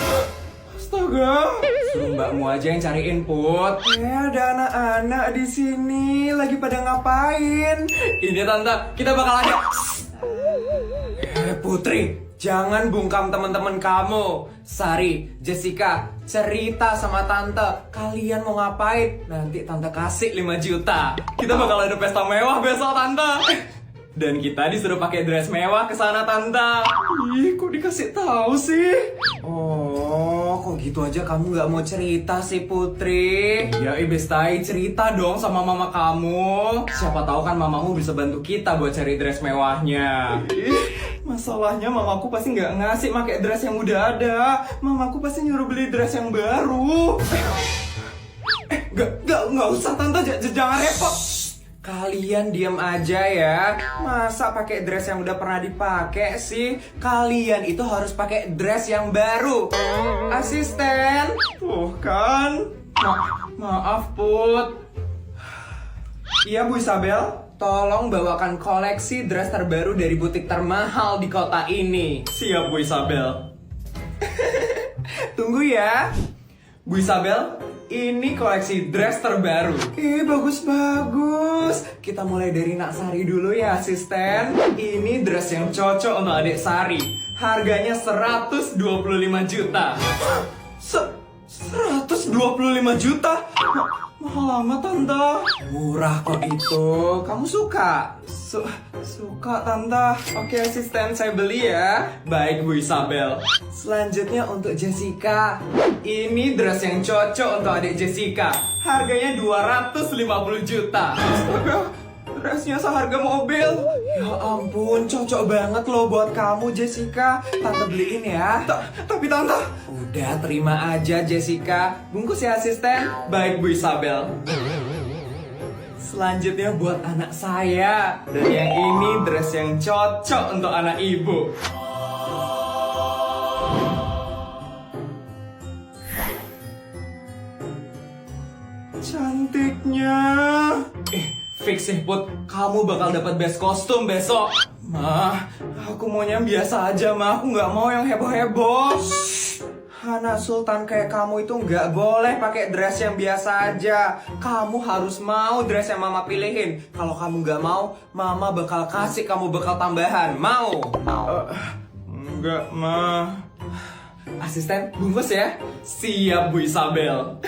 Astaga. Suruh mbakmu aja yang cariin, Put. Ada anak-anak di sini lagi pada ngapain? Ini tante, kita bakal ada. Putri, jangan bungkam teman-teman kamu. Sari, Jessica, cerita sama tante. Kalian mau ngapain? Nanti tante kasih 5 juta. Kita bakal ada pesta mewah besok, tante. Dan kita disuruh pakai dress mewah ke sana, tante. Kok dikasih tahu sih? Oh, kok gitu aja kamu nggak mau cerita sih, Putri? Ya, Bestai, cerita dong sama mama kamu. Siapa tahu kan mamamu bisa bantu kita buat cari dress mewahnya. Masalahnya mamaku pasti nggak ngasih pakai dress yang udah ada. Mamaku pasti nyuruh beli dress yang baru. Nggak usah, tante, jangan repot. Kalian diam aja ya. Masa pakai dress yang udah pernah dipakai sih? Kalian itu harus pakai dress yang baru. Asisten. Tuh kan. Maaf, Put. Iya, Bu Isabel. Tolong bawakan koleksi dress terbaru dari butik termahal di kota ini. Siap, Bu Isabel. Tunggu ya. Bu Isabel, ini koleksi dress terbaru. Bagus-bagus. Kita mulai dari Nak Sari dulu ya, asisten. Ini dress yang cocok untuk adik Sari. Harganya 125 juta. 125 juta? Mahal amat, tante. Murah kok itu. Kamu suka? Suka, tante. Oke, asisten, saya beli ya. Baik, Bu Isabel. Selanjutnya untuk Jessica. Ini dress yang cocok untuk adik Jessica. Harganya 250 juta. Astaga, dressnya seharga mobil. Ya ampun, cocok banget loh buat kamu, Jessica. Tante beliin ya. Tapi tante. Udah, terima aja, Jessica. Bungkus ya, asisten. Baik, Bu Isabel. Selanjutnya buat anak saya. Dan yang ini dress yang cocok untuk anak ibu. Cantiknya. Fix sih, Put. Kamu bakal dapat best kostum besok. Mah, aku maunya yang biasa aja, Mah. Aku nggak mau yang heboh-heboh. Anak sultan kayak kamu itu nggak boleh pakai dress yang biasa aja. Kamu harus mau dress yang mama pilihin. Kalau kamu nggak mau, mama bakal kasih kamu bekal tambahan. Mau? Enggak, Ma. Asisten, bungkus ya. Siap, Bu Isabel.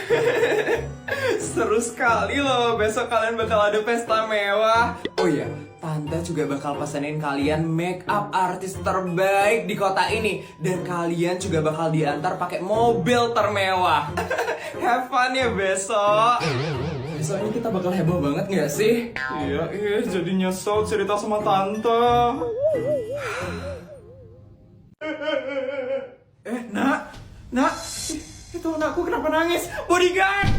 Seru sekali loh. Besok kalian bakal ada pesta mewah. Oh iya, Tante juga bakal pesenin kalian make up artis terbaik di kota ini. Dan kalian juga bakal diantar pakai mobil termewah. Have fun ya besok. Besok ini kita bakal heboh banget gak sih? Iya, jadi nyesel cerita sama Tante. Nak, itu anakku kenapa nangis? Bodyguard!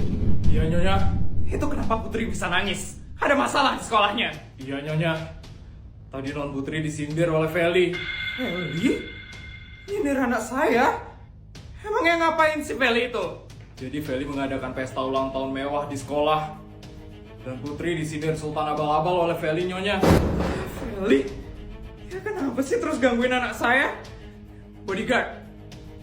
Iya, Nyonya. Itu kenapa Putri bisa nangis? Ada masalah di sekolahnya? Iya, Nyonya. Tadi non Putri disindir oleh Feli. Feli? Nyindir anak saya? Emangnya ngapain si Feli itu? Jadi Feli mengadakan pesta ulang tahun mewah di sekolah. Dan Putri disindir Sultan Abal-Abal oleh Feli, Nyonya. Feli? Ya kenapa sih terus gangguin anak saya? Bodyguard,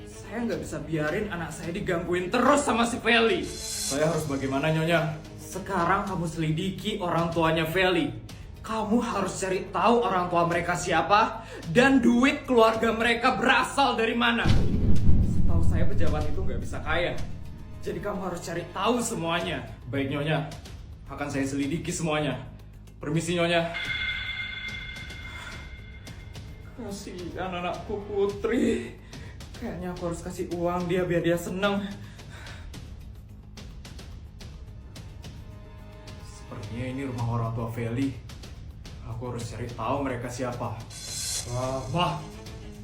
saya nggak bisa biarin anak saya digangguin terus sama si Feli. Saya harus bagaimana, Nyonya? Sekarang kamu selidiki orang tuanya Feli. Kamu harus cari tahu orang tua mereka siapa dan duit keluarga mereka berasal dari mana. Setahu saya pejabat itu nggak bisa kaya. Jadi kamu harus cari tahu semuanya. Baik, Nyonya. Akan saya selidiki semuanya. Permisi, Nyonya. Kasihan anakku Putri. Kayaknya aku harus kasih uang dia biar dia seneng. Sepertinya ini rumah orang tua Feli. Aku harus cari tahu mereka siapa. Wah,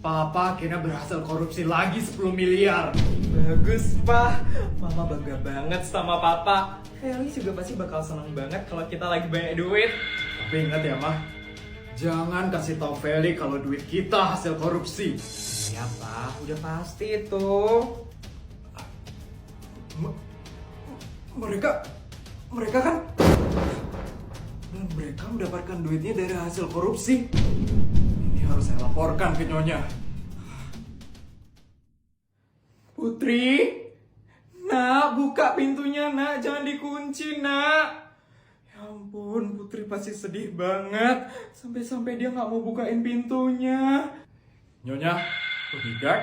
Papa akhirnya berhasil korupsi lagi 10 miliar. Bagus, Pak. Mama bangga banget sama Papa. Feli juga pasti bakal seneng banget kalau kita lagi banyak duit. Tapi ingat ya, Mah. Jangan kasih tahu Feli kalau duit kita hasil korupsi. Iya, Pak. Udah pasti itu. Mereka kan... Dan mereka mendapatkan duitnya dari hasil korupsi. Ini harus saya laporkan ke Nyonya. Putri? Nak, buka pintunya, nak. Jangan dikunci, nak. Ya ampun, Putri pasti sedih banget. Sampai-sampai dia nggak mau bukain pintunya. Nyonya, bodyguard,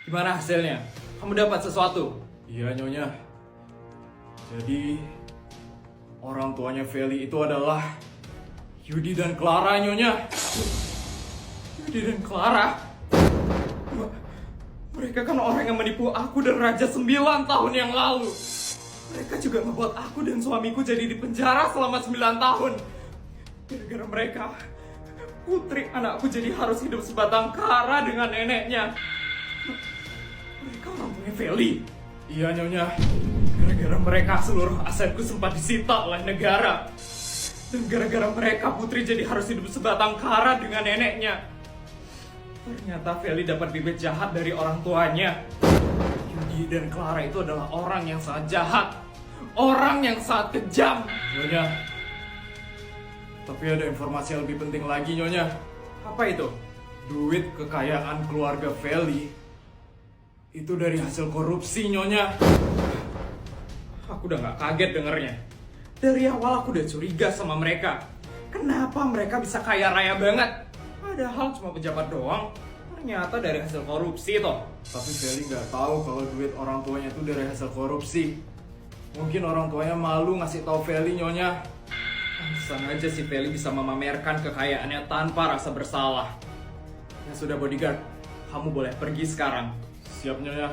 gimana hasilnya? Kamu dapat sesuatu? Iya, Nyonya. Jadi, orang tuanya Feli itu adalah Yudi dan Clara, Nyonya. Yudi dan Clara? Mereka kan orang yang menipu aku dan Raja 9 tahun yang lalu. Mereka juga membuat aku dan suamiku jadi di penjara selama 9 tahun. Gara-gara mereka, Putri anakku jadi harus hidup sebatang kara dengan neneknya. Mereka orang tuanya Feli. Iya, Nyonya. Gara-gara mereka seluruh asetku sempat disita oleh negara. Dan gara-gara mereka Putri jadi harus hidup sebatang kara dengan neneknya. Ternyata Feli dapat bibit jahat dari orang tuanya. Yudi dan Clara itu adalah orang yang sangat jahat. Orang yang sangat kejam. Nyonya. Tapi ada informasi yang lebih penting lagi, Nyonya. Apa itu? Duit kekayaan keluarga Feli itu dari hasil korupsi, Nyonya. Aku udah gak kaget dengernya. Dari awal aku udah curiga sama mereka. Kenapa mereka bisa kaya raya banget? Padahal cuma pejabat doang. Ternyata dari hasil korupsi toh. Tapi Feli nggak tahu kalau duit orang tuanya itu dari hasil korupsi. Mungkin orang tuanya malu ngasih tahu Feli, Nyonya. Pantesan aja si Feli bisa memamerkan kekayaannya tanpa rasa bersalah. Ya sudah, bodyguard, kamu boleh pergi sekarang. Siap, Nyonya.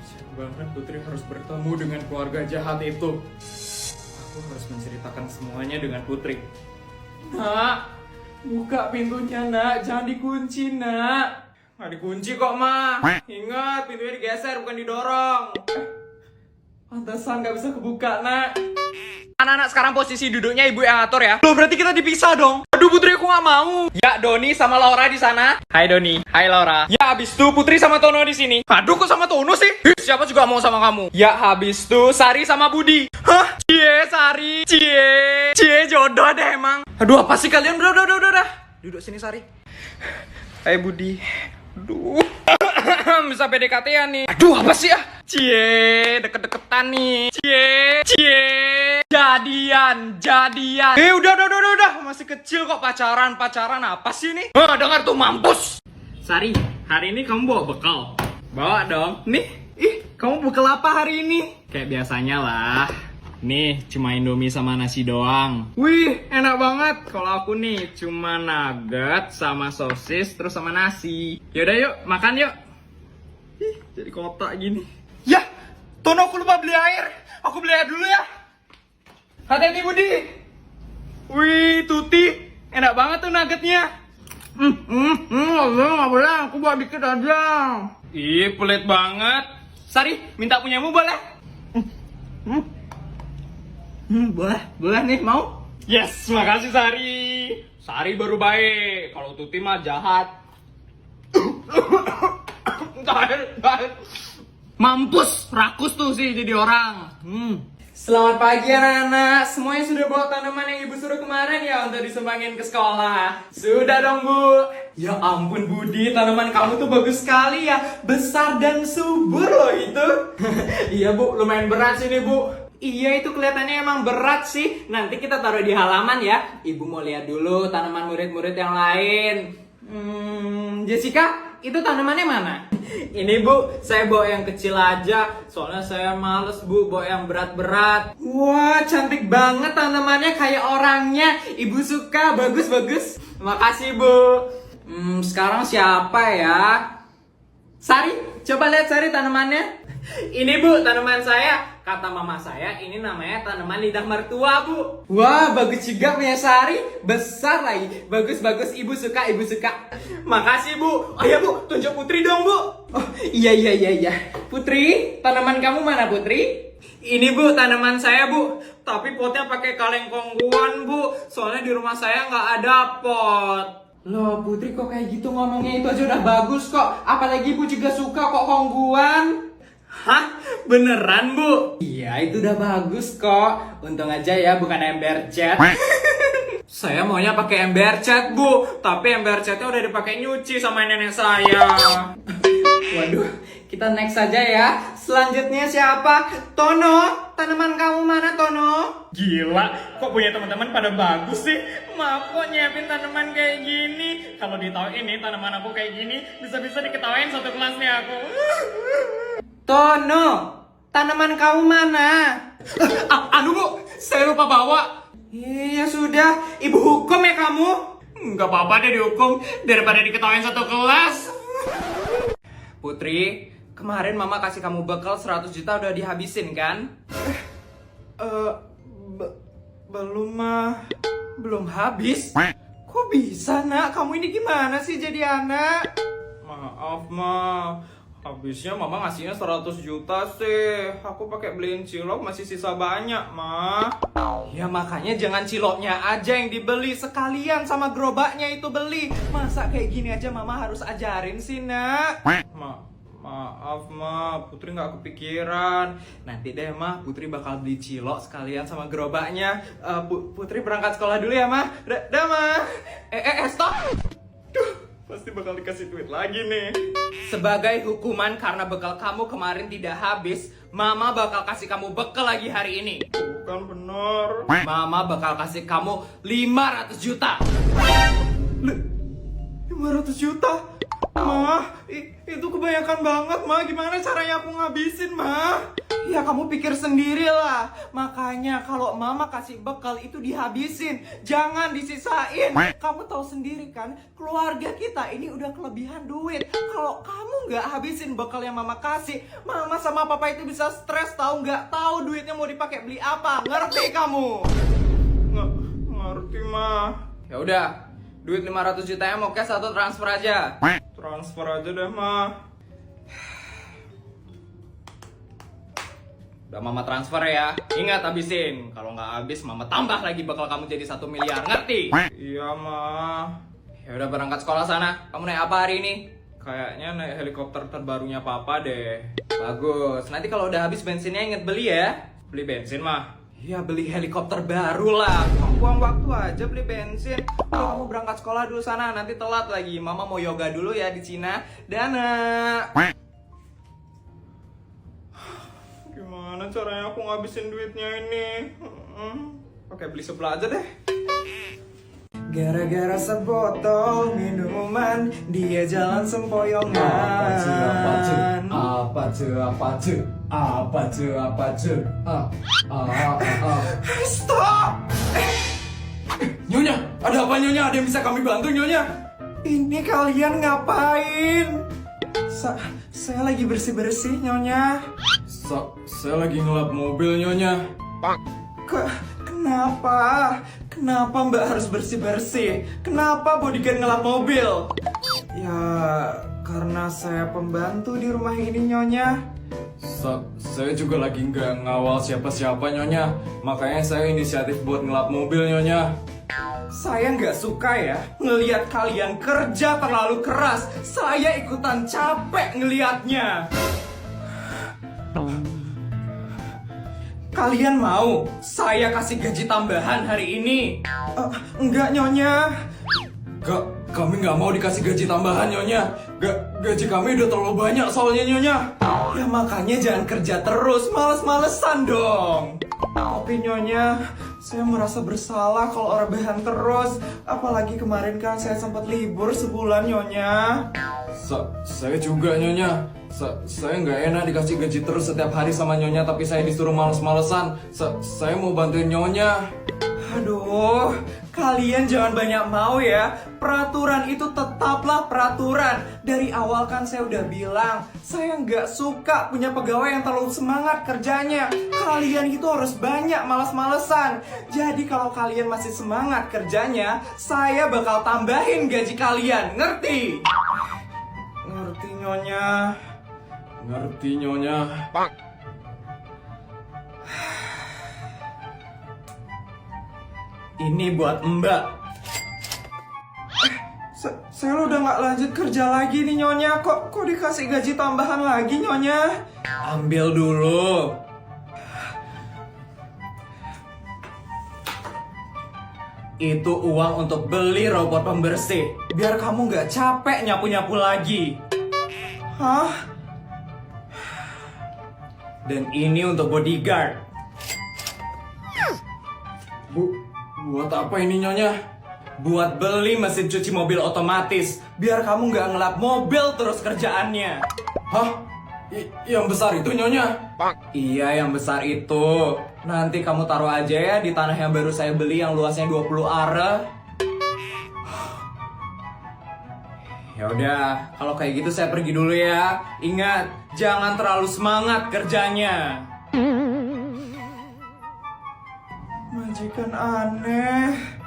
Siap banget Putri harus bertemu dengan keluarga jahat itu. Aku harus menceritakan semuanya dengan Putri. Nak, buka pintunya, nak. Jangan dikunci, nak. Nggak dikunci kok, Ma. Ingat, pintunya digeser, bukan didorong. Pantesan nggak bisa kebuka, nak. Anak-anak sekarang posisi duduknya ibu yang atur ya. Loh, berarti kita dipisah dong. Aduh, Putri, aku nggak mau. Ya, Doni sama Laura di sana. Hai, Doni. Hai, Laura. Ya, habis itu Putri sama Tono di sini. Aduh, kok sama Tono sih? Siapa juga mau sama kamu? Ya, habis itu Sari sama Budi. Hah? Cie, Sari. Cie, jodoh deh emang. Aduh, apa sih kalian? Udah. Duduk sini, Sari. Hai, Budi. Aduh. Bisa PDKT-an nih. Aduh, apa sih ya? Cie, deket-deketan nih. Cie. Jadian. Udah. Masih kecil kok pacaran apa sih nih? Dengar tuh, mampus. Sari, hari ini kamu bawa bekal? Bawa dong. Nih, kamu bekal apa hari ini? Kayak biasanya lah. Nih, cuma Indomie sama nasi doang. Wih, enak banget. Kalau aku nih, cuma nugget sama sosis, terus sama nasi. Yaudah yuk, makan yuk. Jadi kotak gini. Yah, Tono, aku lupa beli air. Aku beli air dulu ya. Hati-hati, Budi. Wih, Tuti. Enak banget tuh nuggetnya. Nggak boleh, aku bawa dikit aja. Ih, pelit banget. Sari, minta punyamu boleh? Boleh nih, mau? Yes, makasih Sari. Sari baru baik. Kalau Tuti mah jahat. Mampus, rakus tuh sih jadi orang. Selamat pagi anak-anak. Semuanya sudah bawa tanaman yang ibu suruh kemarin ya untuk disumbangin ke sekolah? Sudah dong, Bu. Ya ampun, Budi, tanaman kamu tuh bagus sekali ya. Besar dan subur loh itu. Iya, Bu, lumayan berat sih nih, Bu. Iya, itu kelihatannya emang berat sih. Nanti kita taruh di halaman ya. Ibu mau lihat dulu tanaman murid-murid yang lain. Jessica, itu tanamannya mana? Ini, Bu, saya bawa yang kecil aja. Soalnya saya males, Bu, bawa yang berat-berat. Wah, cantik banget tanamannya, kayak orangnya. Ibu suka, bagus. Makasih, Bu. Sekarang siapa ya? Sari, coba lihat Sari tanamannya. Ini, Bu, tanaman saya. Kata mama saya, ini namanya tanaman lidah mertua, Bu. Wah, bagus juga punya Sari. Besar lagi. Bagus. Ibu suka. Makasih, Bu. Oh ya, Bu, tunjuk Putri dong, Bu. Oh, iya. Putri, tanaman kamu mana, Putri? Ini, Bu, tanaman saya, Bu. Tapi potnya pakai kaleng kongguan, Bu. Soalnya di rumah saya nggak ada pot. Loh, Putri kok kayak gitu ngomongnya? Itu aja udah bagus kok. Apalagi Ibu juga suka kok kongguan. Hah? Beneran, Bu? Iya, itu udah bagus kok. Untung aja ya bukan ember cat. Saya maunya pakai ember cat, Bu. Tapi ember catnya udah dipakai nyuci sama nenek saya. Waduh, kita next saja ya. Selanjutnya siapa? Tono. Tanaman kamu mana, Tono? Gila, kok punya teman-teman pada bagus sih? Maaf kok nyiapin tanaman kayak gini. Kalau ditawain nih tanaman aku kayak gini, bisa-bisa diketawain satu kelas nih aku. Tono, tanaman kamu mana? Aduh, Bu, saya lupa bawa. Iya sudah, ibu hukum ya kamu? Nggak apa-apa deh dihukum, daripada diketawain satu kelas. Putri, kemarin mama kasih kamu bekal 100 juta udah dihabisin kan? Belum mah. Belum habis? Kok bisa nak? Kamu ini gimana sih jadi anak? Maaf mah, habisnya mama ngasihnya 100 juta sih. Aku pakai beliin cilok masih sisa banyak mah. Ya makanya jangan ciloknya aja yang dibeli, sekalian sama gerobaknya itu beli. Masa kayak gini aja mama harus ajarin sih nak? Maaf ma, Putri nggak kepikiran. Nanti deh ma, Putri bakal beli cilok sekalian sama gerobaknya. Putri berangkat sekolah dulu ya ma. Dah ma. Stop. Duh, pasti bakal dikasih duit lagi nih. Sebagai hukuman karena bekal kamu kemarin tidak habis, mama bakal kasih kamu bekal lagi hari ini. Bukan bener. Mama bakal kasih kamu 500 juta. 500 juta? Ma, itu kebanyakan banget, Ma. Gimana caranya aku ngabisin, Ma? Ya kamu pikir sendiri lah. Makanya kalau mama kasih bekal itu dihabisin, jangan disisain. Kamu tahu sendiri kan, keluarga kita ini udah kelebihan duit. Kalau kamu nggak habisin bekal yang mama kasih, mama sama papa itu bisa stres, tahu nggak? Tahu duitnya mau dipakai beli apa? Ngerti kamu? Ngerti, Ma. Ya udah, duit 500 jutanya mau cash atau transfer aja? Transfer aja deh, Ma. Udah mama transfer ya. Ingat habisin. Kalau nggak habis mama tambah lagi bakal kamu jadi 1 miliar. Ngerti? Iya, Ma. Ya udah berangkat sekolah sana. Kamu naik apa hari ini? Kayaknya naik helikopter terbarunya papa deh. Bagus. Nanti kalau udah habis bensinnya inget beli ya. Beli bensin, mah. Ya beli helikopter baru lah. Buang waktu aja beli bensin. Kamu berangkat sekolah dulu sana, nanti telat lagi. Mama mau yoga dulu ya di Cina. Dana. Gimana caranya aku ngabisin duitnya ini? Pakai beli sebelah aja deh. Gara-gara sebotol minuman, dia jalan sempoyongan. Stop! Nyonya, ada apa Nyonya? Ada yang bisa kami bantu Nyonya? Ini kalian ngapain? Saya lagi bersih-bersih Nyonya. Saya lagi ngelap mobil Nyonya. Kenapa? Kenapa Mbak harus bersih-bersih? Kenapa bodyguard ngelap mobil? Ya, karena saya pembantu di rumah ini Nyonya. Saya juga lagi nggak ngawal siapa-siapa Nyonya. Makanya saya inisiatif buat ngelap mobil Nyonya. Saya nggak suka ya ngelihat kalian kerja terlalu keras. Saya ikutan capek ngelihatnya. Kalian mau saya kasih gaji tambahan hari ini? Enggak Nyonya. Kami nggak mau dikasih gaji tambahan Nyonya. Gaji kami udah terlalu banyak soalnya Nyonya. Ya makanya jangan kerja terus, males-malesan dong. Tapi Nyonya, saya merasa bersalah kalau rebahan terus. Apalagi kemarin kan saya sempat libur sebulan Nyonya. Saya juga Nyonya. Saya nggak enak dikasih gaji terus setiap hari sama Nyonya, tapi saya disuruh males-malesan. Saya mau bantuin Nyonya. Aduh, kalian jangan banyak mau ya. Peraturan itu tetaplah peraturan. Dari awal kan saya udah bilang, saya nggak suka punya pegawai yang terlalu semangat kerjanya. Kalian itu harus banyak malas-malesan. Jadi kalau kalian masih semangat kerjanya, saya bakal tambahin gaji kalian. Ngerti? Ngerti Nyonya. Ngerti Nyonya. Ini buat Mbak. Saya udah nggak lanjut kerja lagi nih Nyonya. Kok dikasih gaji tambahan lagi Nyonya? Ambil dulu. Itu uang untuk beli robot pembersih. Biar kamu nggak capek nyapu-nyapu lagi. Hah? Dan ini untuk bodyguard. Buat apa ini Nyonya? Buat beli mesin cuci mobil otomatis. Biar kamu nggak ngelap mobil terus kerjaannya. Hah? Yang besar itu Nyonya? Iya, yang besar itu. Nanti kamu taruh aja ya di tanah yang baru saya beli yang luasnya 20 are. Ya udah, kalau kayak gitu saya pergi dulu ya. Ingat, jangan terlalu semangat kerjanya. Majikan aneh.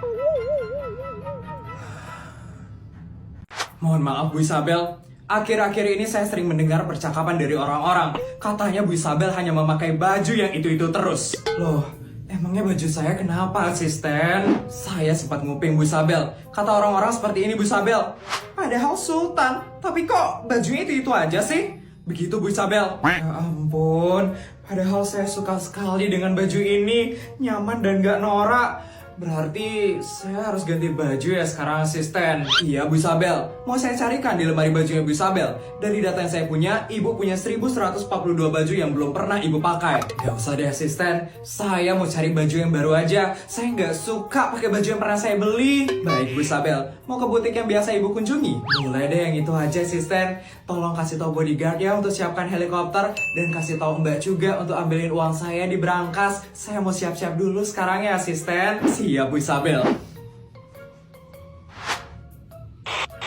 Mohon maaf Bu Isabel. Akhir-akhir ini saya sering mendengar percakapan dari orang-orang. Katanya Bu Isabel hanya memakai baju yang itu-itu terus. Loh, emangnya baju saya kenapa, asisten? Saya sempat nguping Bu Isabel. Kata orang-orang seperti ini Bu Isabel. Padahal Sultan, tapi kok bajunya itu-itu aja sih? Begitu Bu Isabel. Ya ampun, padahal saya suka sekali dengan baju ini. Nyaman dan gak norak. Berarti saya harus ganti baju ya sekarang, asisten. Iya Bu Isabel, mau saya carikan di lemari bajunya Bu Isabel. Dari data yang saya punya, Ibu punya 1142 baju yang belum pernah Ibu pakai. Gak usah deh asisten, saya mau cari baju yang baru aja. Saya nggak suka pakai baju yang pernah saya beli. Baik Bu Isabel, mau ke butik yang biasa Ibu kunjungi? Boleh deh yang itu aja asisten. Tolong kasih tahu bodyguard ya untuk siapkan helikopter. Dan kasih tahu Mbak juga untuk ambilin uang saya di berangkas. Saya mau siap-siap dulu sekarang ya asisten. Iya Bu Isabel.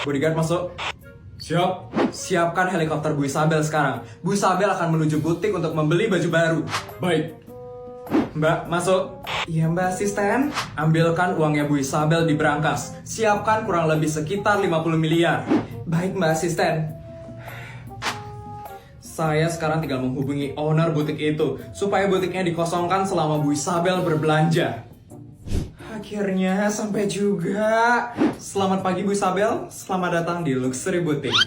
Bodyguard masuk. Siap. Siapkan helikopter Bu Isabel sekarang. Bu Isabel akan menuju butik untuk membeli baju baru. Baik. Mbak, masuk. Iya Mbak asisten. Ambilkan uangnya Bu Isabel di berangkas. Siapkan kurang lebih sekitar 50 miliar. Baik Mbak asisten. Saya sekarang tinggal menghubungi owner butik itu supaya butiknya dikosongkan selama Bu Isabel berbelanja. Akhirnya sampai juga. Selamat pagi Bu Isabel, selamat datang di Luxury Boutique.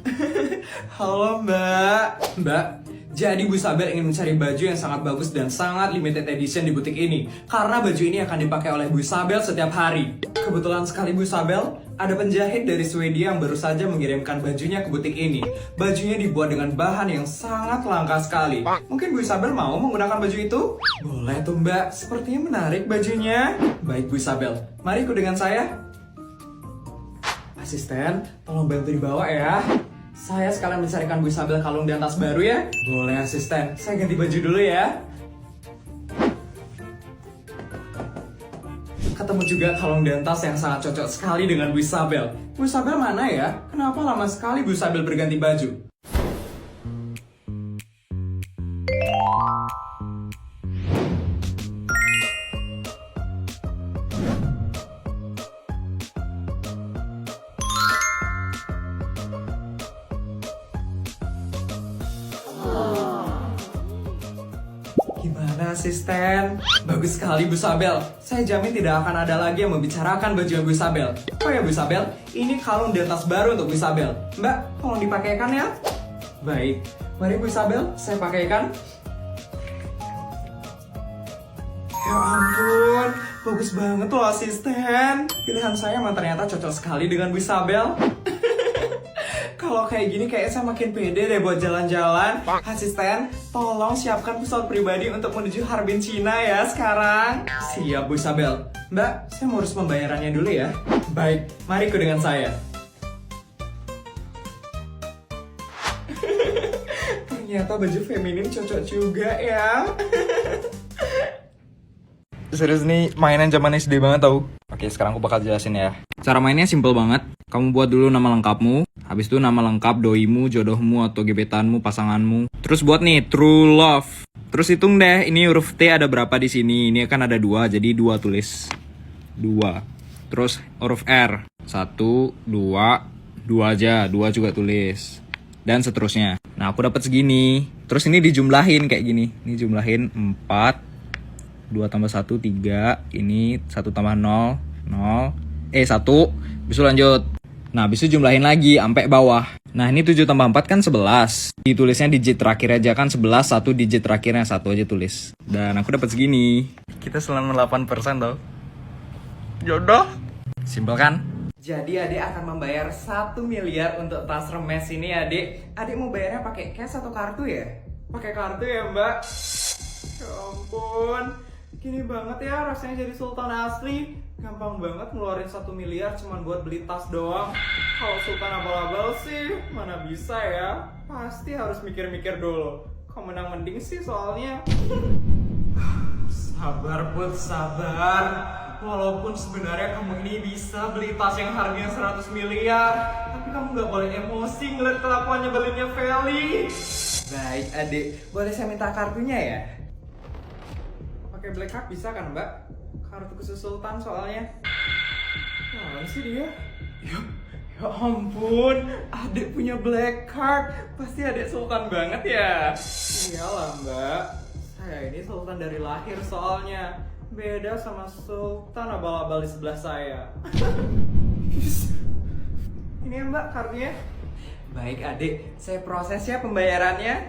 Halo Mbak. Mbak, jadi Bu Isabel ingin mencari baju yang sangat bagus dan sangat limited edition di butik ini. Karena baju ini akan dipakai oleh Bu Isabel setiap hari. Kebetulan sekali Bu Isabel, ada penjahit dari Swedia yang baru saja mengirimkan bajunya ke butik ini. Bajunya dibuat dengan bahan yang sangat langka sekali. Mungkin Bu Isabel mau menggunakan baju itu? Boleh tuh Mbak, sepertinya menarik bajunya. Baik Bu Isabel, mari ikut dengan saya. Asisten, tolong bantu dibawa ya. Saya sekalian mencarikan Bu Isabel kalung dan tas baru ya. Boleh asisten, saya ganti baju dulu ya. Ketemu juga kalung dan tas yang sangat cocok sekali dengan Bu Isabel. Bu Isabel mana ya? Kenapa lama sekali Bu Isabel berganti baju? Gimana asisten? Bagus sekali Bu Isabel. Saya jamin tidak akan ada lagi yang membicarakan baju Bu Isabel. Oh ya Bu Isabel, ini kalung dan tas baru untuk Bu Isabel. Mbak, tolong dipakaikan ya. Baik, mari Bu Isabel, saya pakaikan. Ya ampun, bagus banget loh asisten. Pilihan saya memang ternyata cocok sekali dengan Bu Isabel. Kalau kayak gini kayaknya saya makin pede deh buat jalan-jalan. Asisten, tolong siapkan pesawat pribadi untuk menuju Harbin Cina ya sekarang. Siap Bu Isabel. Mbak, saya mau urus pembayarannya dulu ya. Baik, mari ikut dengan saya. Ternyata baju feminin cocok juga ya. Serius nih, mainan zaman SD banget tau. Oke, sekarang aku bakal jelasin ya. Cara mainnya simple banget. Kamu buat dulu nama lengkapmu, habis itu nama lengkap doimu, jodohmu, atau gebetanmu, pasanganmu. Terus buat nih, true love. Terus hitung deh, ini huruf T ada berapa di sini. Ini kan ada 2, jadi 2 tulis. 2. Terus huruf R. 1, 2, 2 aja, 2 juga tulis. Dan seterusnya. Nah, aku dapat segini. Terus ini dijumlahin kayak gini. Ini jumlahin 4. 2 tambah 1, 3. Ini 1 tambah 0, 0. 1. Bisa lanjut. 0
Nah, habis itu jumlahin lagi sampai bawah. Nah, ini 7 tambah 4 kan 11. Ditulisnya digit terakhir aja kan 11, 1 digit terakhirnya 1 aja tulis. Dan aku dapat segini. Kita selama 8% tau. Jodoh. Simpel kan?
Jadi adik akan membayar 1 miliar untuk transfer mes ini adik. Adik mau bayarnya pakai cash atau kartu ya? Pakai kartu ya mbak? Ya ampun, gini banget ya rasanya jadi sultan asli. Gampang banget ngeluarin 1 miliar cuman buat beli tas doang. Kalau sultan abal-abal sih mana bisa ya. Pasti harus mikir-mikir dulu. Kau menang mending sih soalnya. Sabar Put, sabar. Walaupun sebenarnya kamu ini bisa beli tas yang harganya 100 miliar, tapi kamu gak boleh emosi ngeliat kelakuan nyebelinnya Feli. Baik adik, boleh saya minta kartunya ya? Pakai black card bisa kan mbak? Kartu khusus sultan soalnya. Mana sih dia? Ya ampun, adik punya black card. Pasti adik sultan banget ya? Iyalah mbak, saya ini sultan dari lahir soalnya. Beda sama sultan abal-abal di sebelah saya. Ini ya mbak kartunya. Baik adik, saya proses ya pembayarannya.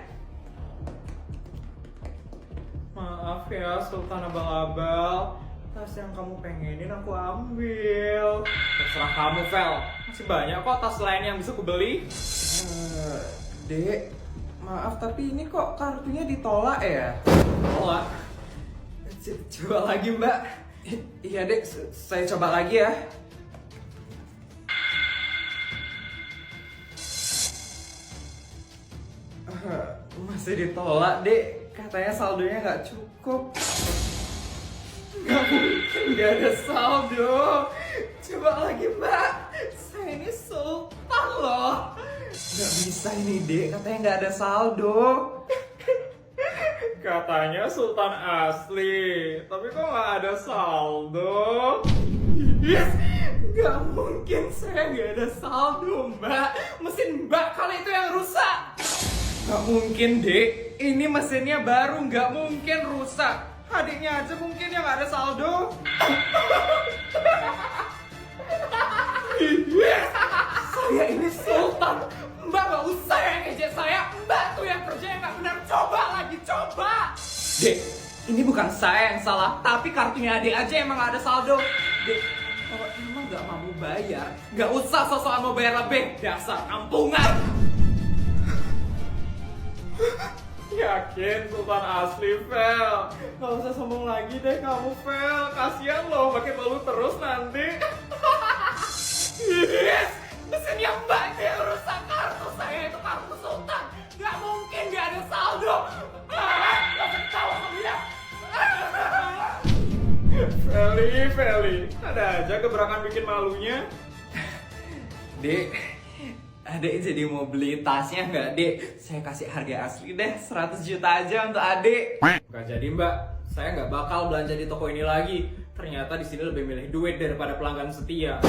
Maaf ya sultan abal-abal, tas yang kamu pengenin aku ambil. Terserah kamu Vel, masih banyak kok tas lain yang bisa aku beli. Dek, maaf tapi ini kok kartunya ditolak ya? Tolak? Coba lagi mbak. Iya dek, saya coba lagi ya. Masih ditolak dek, katanya saldonya nggak cukup. Nggak mungkin nggak ada saldo. Coba lagi mbak, saya ini sultan loh. Nggak bisa ini dek, katanya nggak ada saldo. Katanya sultan asli, tapi kok nggak ada saldo? Yes, nggak mungkin saya nggak ada saldo mbak. Mesin mbak kali itu yang rusak. Nggak mungkin dek, ini mesinnya baru, nggak mungkin rusak. Adiknya aja mungkin yang nggak ada saldo. Yes, saya ini sultan. Mbak nggak usah yang ngejek saya. Mbak tuh yang kerja yang nggak benar. Coba lagi, coba. Dek, ini bukan saya yang salah, tapi kartunya adik aja emang nggak ada saldo. Dek, kalau emang nggak mau bayar, nggak usah sok-sokan mau bayar lebih. Dasar kampungan. Yakin sultan asli, Vel? Gak usah sombong lagi deh kamu, Vel. Kasian loh, pakai malu terus nanti. Yes, mesinnya mbak itu yang rusak. Kartu saya itu kartu sultan. Gak mungkin gak ada saldo. Gak ketawa kamu ya. Feli, ada aja gebrakan bikin malunya. Dek, adik jadi mau beli tasnya nggak, Dek? Saya kasih harga asli deh, 100 juta aja untuk adik. Nggak jadi mbak, saya nggak bakal belanja di toko ini lagi. Ternyata di sini lebih milih duit daripada pelanggan setia.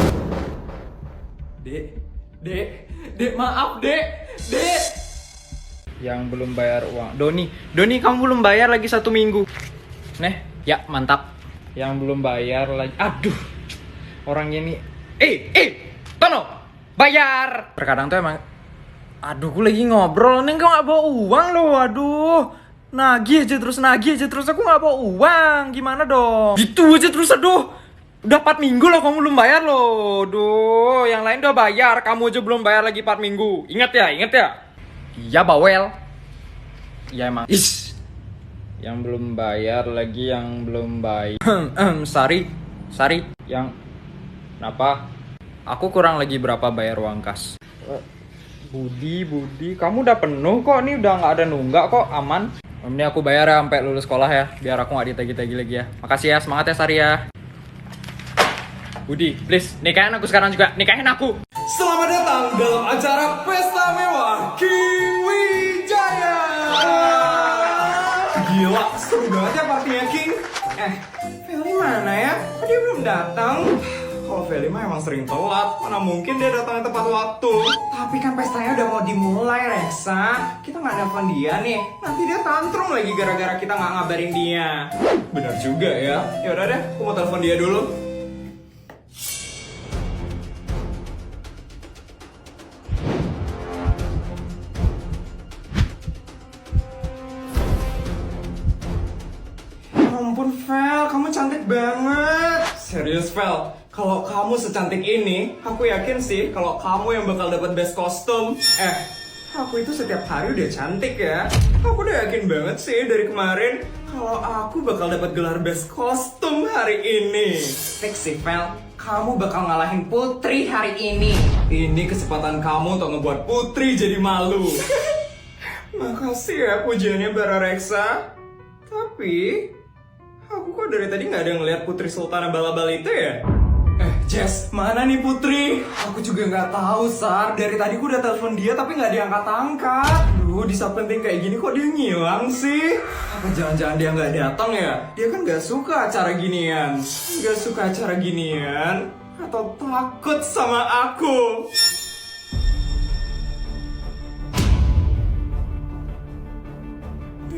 Dek, maaf Dek.
Yang belum bayar uang. Doni kamu belum bayar lagi 1 minggu. Nih, ya mantap. Yang belum bayar lagi. Aduh, orang ini. Tono, bayar. Terkadang tuh emang. Aduh, gue lagi ngobrol nih, kok nggak bawa uang loh. Aduh, nagih aja terus. Aku nggak bawa uang. Gimana dong? Gitu aja terus, aduh. Udah 4 minggu loh kamu belum bayar loh. Duh, yang lain udah bayar, kamu aja belum bayar lagi 4 minggu. Ingat ya. Iya bawel. Iya emang. Yang belum bayar lagi, yang belum bayar. Sari. Yang kenapa? Aku kurang lagi berapa bayar uang kas? Budi, kamu udah penuh kok. Nih udah nggak ada nunggak kok, aman. Ini aku bayar ya sampai lulus sekolah ya, biar aku nggak ditagi-tagi lagi ya. Makasih ya, semangat ya Sari ya. Budi, please, nikahin aku sekarang juga. Nikahin aku.
Selamat datang dalam acara Pesta Mewah King Wijaya. Gila, seru banget ya partinya King. Feli mana ya? Kok dia belum datang? Kalau Feli mah emang sering telat, mana mungkin dia datang tepat waktu. Tapi kan pestanya udah mau dimulai, Reksa. Kita nggak nelfon dia nih, nanti dia tantrum lagi gara-gara kita nggak ngabarin dia. Benar juga ya. Ya udah deh, aku mau telepon dia dulu. ampun Vel, kamu cantik banget. Serius Vel, kalau kamu secantik ini, aku yakin sih kalau kamu yang bakal dapat best kostum. Aku itu setiap hari udah cantik ya. Aku udah yakin banget sih dari kemarin kalau aku bakal dapat gelar best kostum hari ini. Fix sih Vel, kamu bakal ngalahin Putri hari ini. Ini kesempatan kamu untuk ngebuat Putri jadi malu. Makasih ya pujiannya Bara Reksa. Tapi aku kok dari tadi nggak ada ngeliat Putri Sultana Bala-Bal itu ya? Jess, mana nih Putri? Aku juga nggak tahu, Sar. Dari tadi aku udah telepon dia tapi nggak diangkat-angkat. Duh, di saat penting kayak gini kok dia ngilang sih? Apa jangan-jangan dia nggak datang ya? Dia kan nggak suka acara ginian. Nggak suka acara ginian? Atau takut sama aku?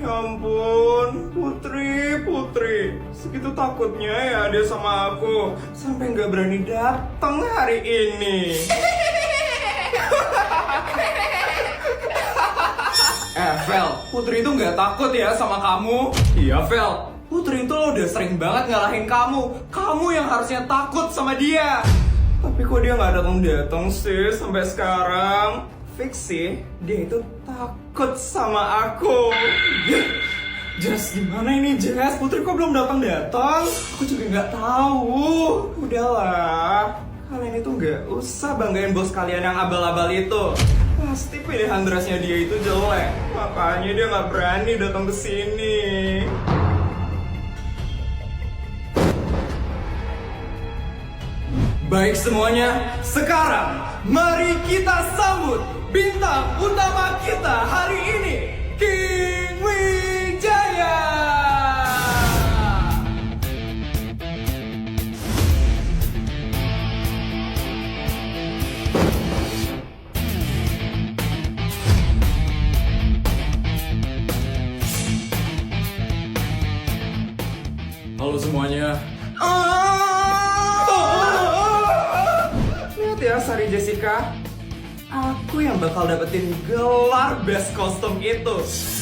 Ya ampun, Putri, segitu takutnya ya dia sama aku sampai nggak berani datang hari ini. Vel, Putri itu nggak takut ya sama kamu? Iya Vel, Putri itu udah sering banget ngalahin kamu. Kamu yang harusnya takut sama dia. Tapi kok dia nggak datang sih sampai sekarang? Fix sih, dia itu takut sama aku. Jess, gimana ini Jess? Putri kok belum datang? Aku juga nggak tahu. Udahlah, kalian itu nggak usah banggain bos kalian yang abal-abal itu. Pasti pilihan dressnya dia itu jelek, makanya dia nggak berani datang ke sini. Baik semuanya, sekarang mari kita sambut bintang utama kita hari ini, King Wijaya. Halo semuanya. Lihat ya Sari Jessica, aku yang bakal dapetin gelar best kostum itu.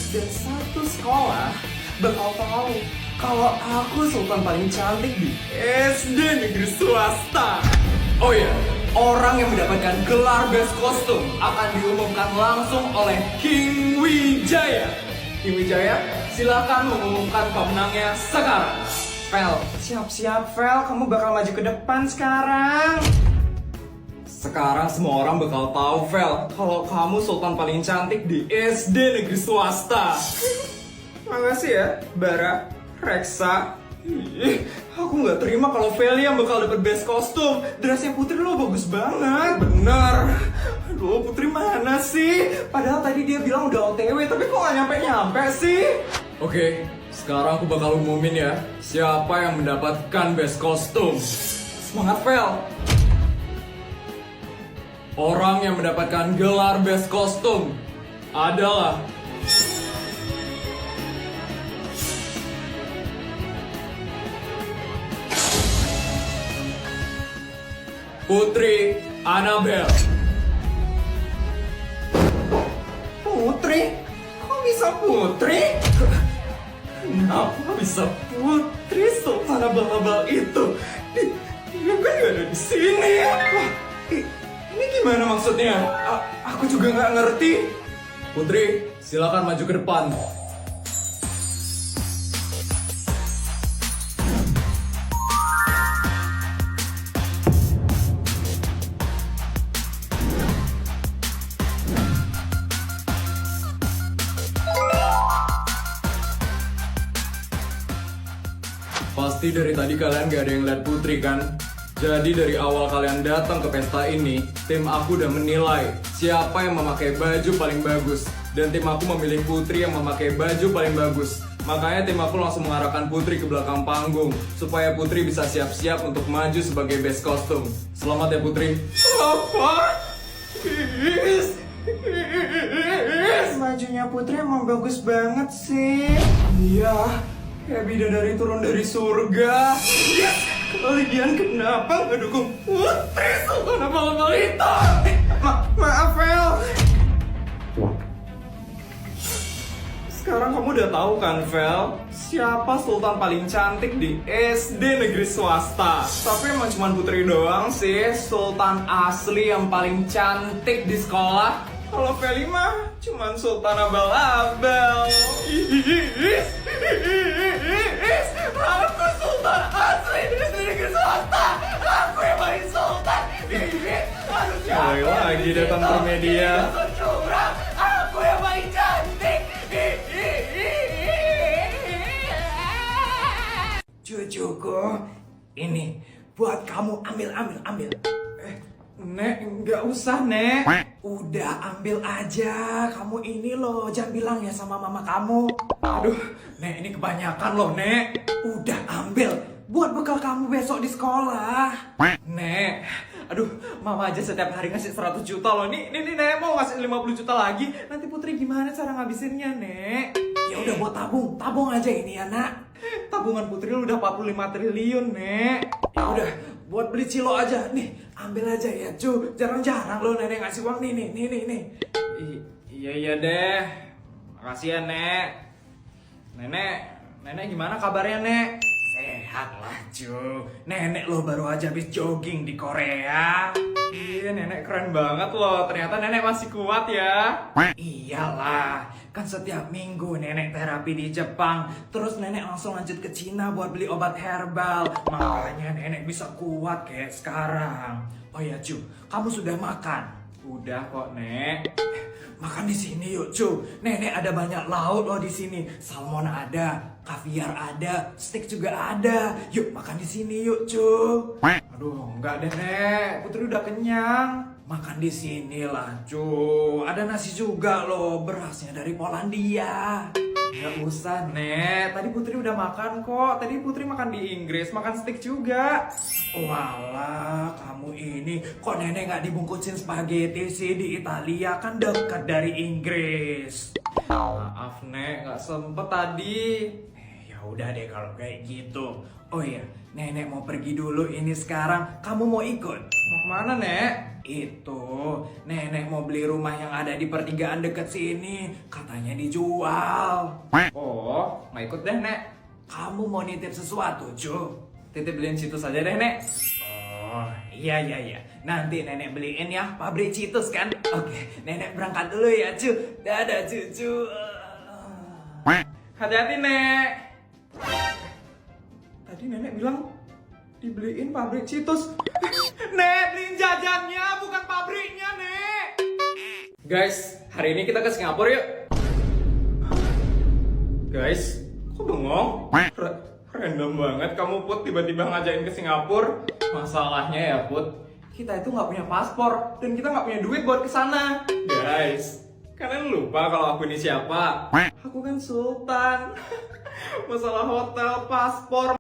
Dan satu sekolah bakal tahu kalau aku sultan paling cantik di SD negeri swasta. Oh iya, orang yang mendapatkan gelar best kostum akan diumumkan langsung oleh King Wijaya. King Wijaya, silakan mengumumkan pemenangnya sekarang. Vel, siap-siap Vel, kamu bakal maju ke depan sekarang. Sekarang semua orang bakal tahu, Vel, kalau kamu sultan paling cantik di SD negeri swasta. Makasih ya, Bara, Reksa. Aku nggak terima kalau Feli yang bakal dapet best kostum. Dressnya Putri lo bagus banget. Bener. Aduh, Putri mana sih? Padahal tadi dia bilang udah OTW, tapi kok nggak nyampe-nyampe sih? Oke, sekarang aku bakal umumin ya, siapa yang mendapatkan best kostum. Semangat, Vel. Orang yang mendapatkan gelar best kostum adalah Putri Annabelle. Putri? Kok bisa Putri? Kenapa bisa Putri Sultan Abal-Abal itu? Dia kan gak ada di sini. Wah, ini gimana maksudnya? Aku juga nggak ngerti. Putri, silakan maju ke depan. Pasti dari tadi kalian gak ada yang lihat Putri kan? Jadi dari awal kalian datang ke pesta ini, tim aku udah menilai siapa yang memakai baju paling bagus. Dan tim aku memilih Putri yang memakai baju paling bagus. Makanya tim aku langsung mengarahkan Putri ke belakang panggung, supaya Putri bisa siap-siap untuk maju sebagai best kostum. Selamat ya Putri. Apa? Bajunya Putri emang bagus banget sih. Iya, kayak bidadari turun dari surga. Kalian kenapa ngedukung Putri Sultan Abal-Abal itu? Maaf, Vel. sekarang kamu udah tahu kan, Vel? Siapa sultan paling cantik di SD negeri swasta? Tapi emang cuma Putri doang sih, sultan asli yang paling cantik di sekolah. Kalau Feli mah cuma sultan abal-abal. Aku sultan asli di SD negeri swasta. Aku yang paling sultan. Mulai lagi datang ke media. Aku yang paling cantik. Cucuku, ini buat kamu, ambil. Nek, nggak usah, Nek. Udah ambil aja. Kamu ini loh, jangan bilang ya sama mama kamu. Aduh, Nek, ini kebanyakan loh, Nek. Udah ambil buat bekal kamu besok di sekolah. Nek, aduh, mama aja setiap hari ngasih 100 juta loh. Nih, Nek, mau ngasih 50 juta lagi. Nanti Putri gimana cara ngabisinnya, Nek? Ya udah buat tabung aja ini ya, Nak. Tabungan Putri lu udah 45 triliun, Nek. Ya udah, buat beli cilo aja. Nih, ambil aja ya, cu. Jarang-jarang lo Nenek ngasih uang nih. Iya deh. Makasih ya, Nek. Nenek gimana kabarnya, Nek? Sehat lah, cu. Nenek lo baru aja habis jogging di Korea. Iya, Nenek keren banget loh. Ternyata Nenek masih kuat ya. Iyalah, kan setiap minggu Nenek terapi di Jepang. Terus Nenek langsung lanjut ke Cina buat beli obat herbal. Makanya Nenek bisa kuat kayak sekarang. Oh ya, cu, kamu sudah makan? Udah kok, Nek. Makan di sini yuk, cu. Nenek ada banyak lauk loh di sini. Salmon ada, kaviar ada, steak juga ada. Yuk makan di sini yuk, cu. Aduh, enggak deh, Nek. Putri udah kenyang. Makan di sini lah, cu. Ada nasi juga loh, berasnya dari Polandia. Nggak usah, Nek. Tadi Putri udah makan kok. Tadi Putri makan di Inggris, makan steak juga. Walah, kamu ini kok Nenek nggak dibungkusin spaghetti sih di Italia, kan dekat dari Inggris. Maaf, Nek, nggak sempet tadi. Ya udah deh kalau kayak gitu. Oh iya, Nenek mau pergi dulu ini sekarang. Kamu mau ikut? Mau kemana, Nek? Itu, Nenek mau beli rumah yang ada di pertigaan deket sini. Katanya dijual. Oh, nggak ikut deh, Nek. Kamu mau nitip sesuatu, cu? Titip beliin Citus aja deh, Nek. Oh, iya. Nanti Nenek beliin ya, pabrik Citus kan? Oke, Nenek berangkat dulu ya, cu. Dadah, cucu. Hati-hati, Nek. Tadi Nenek bilang dibeliin pabrik Citus. Nek, beliin jajannya, bukan pabriknya, Nek. Guys, hari ini kita ke Singapura yuk. Guys, kok bengong? Random banget kamu, Put, tiba-tiba ngajakin ke Singapura. Masalahnya ya, Put, kita itu nggak punya paspor dan kita nggak punya duit buat kesana. Guys, kalian lupa kalau aku ini siapa? Aku kan Sultan. Masalah hotel, paspor,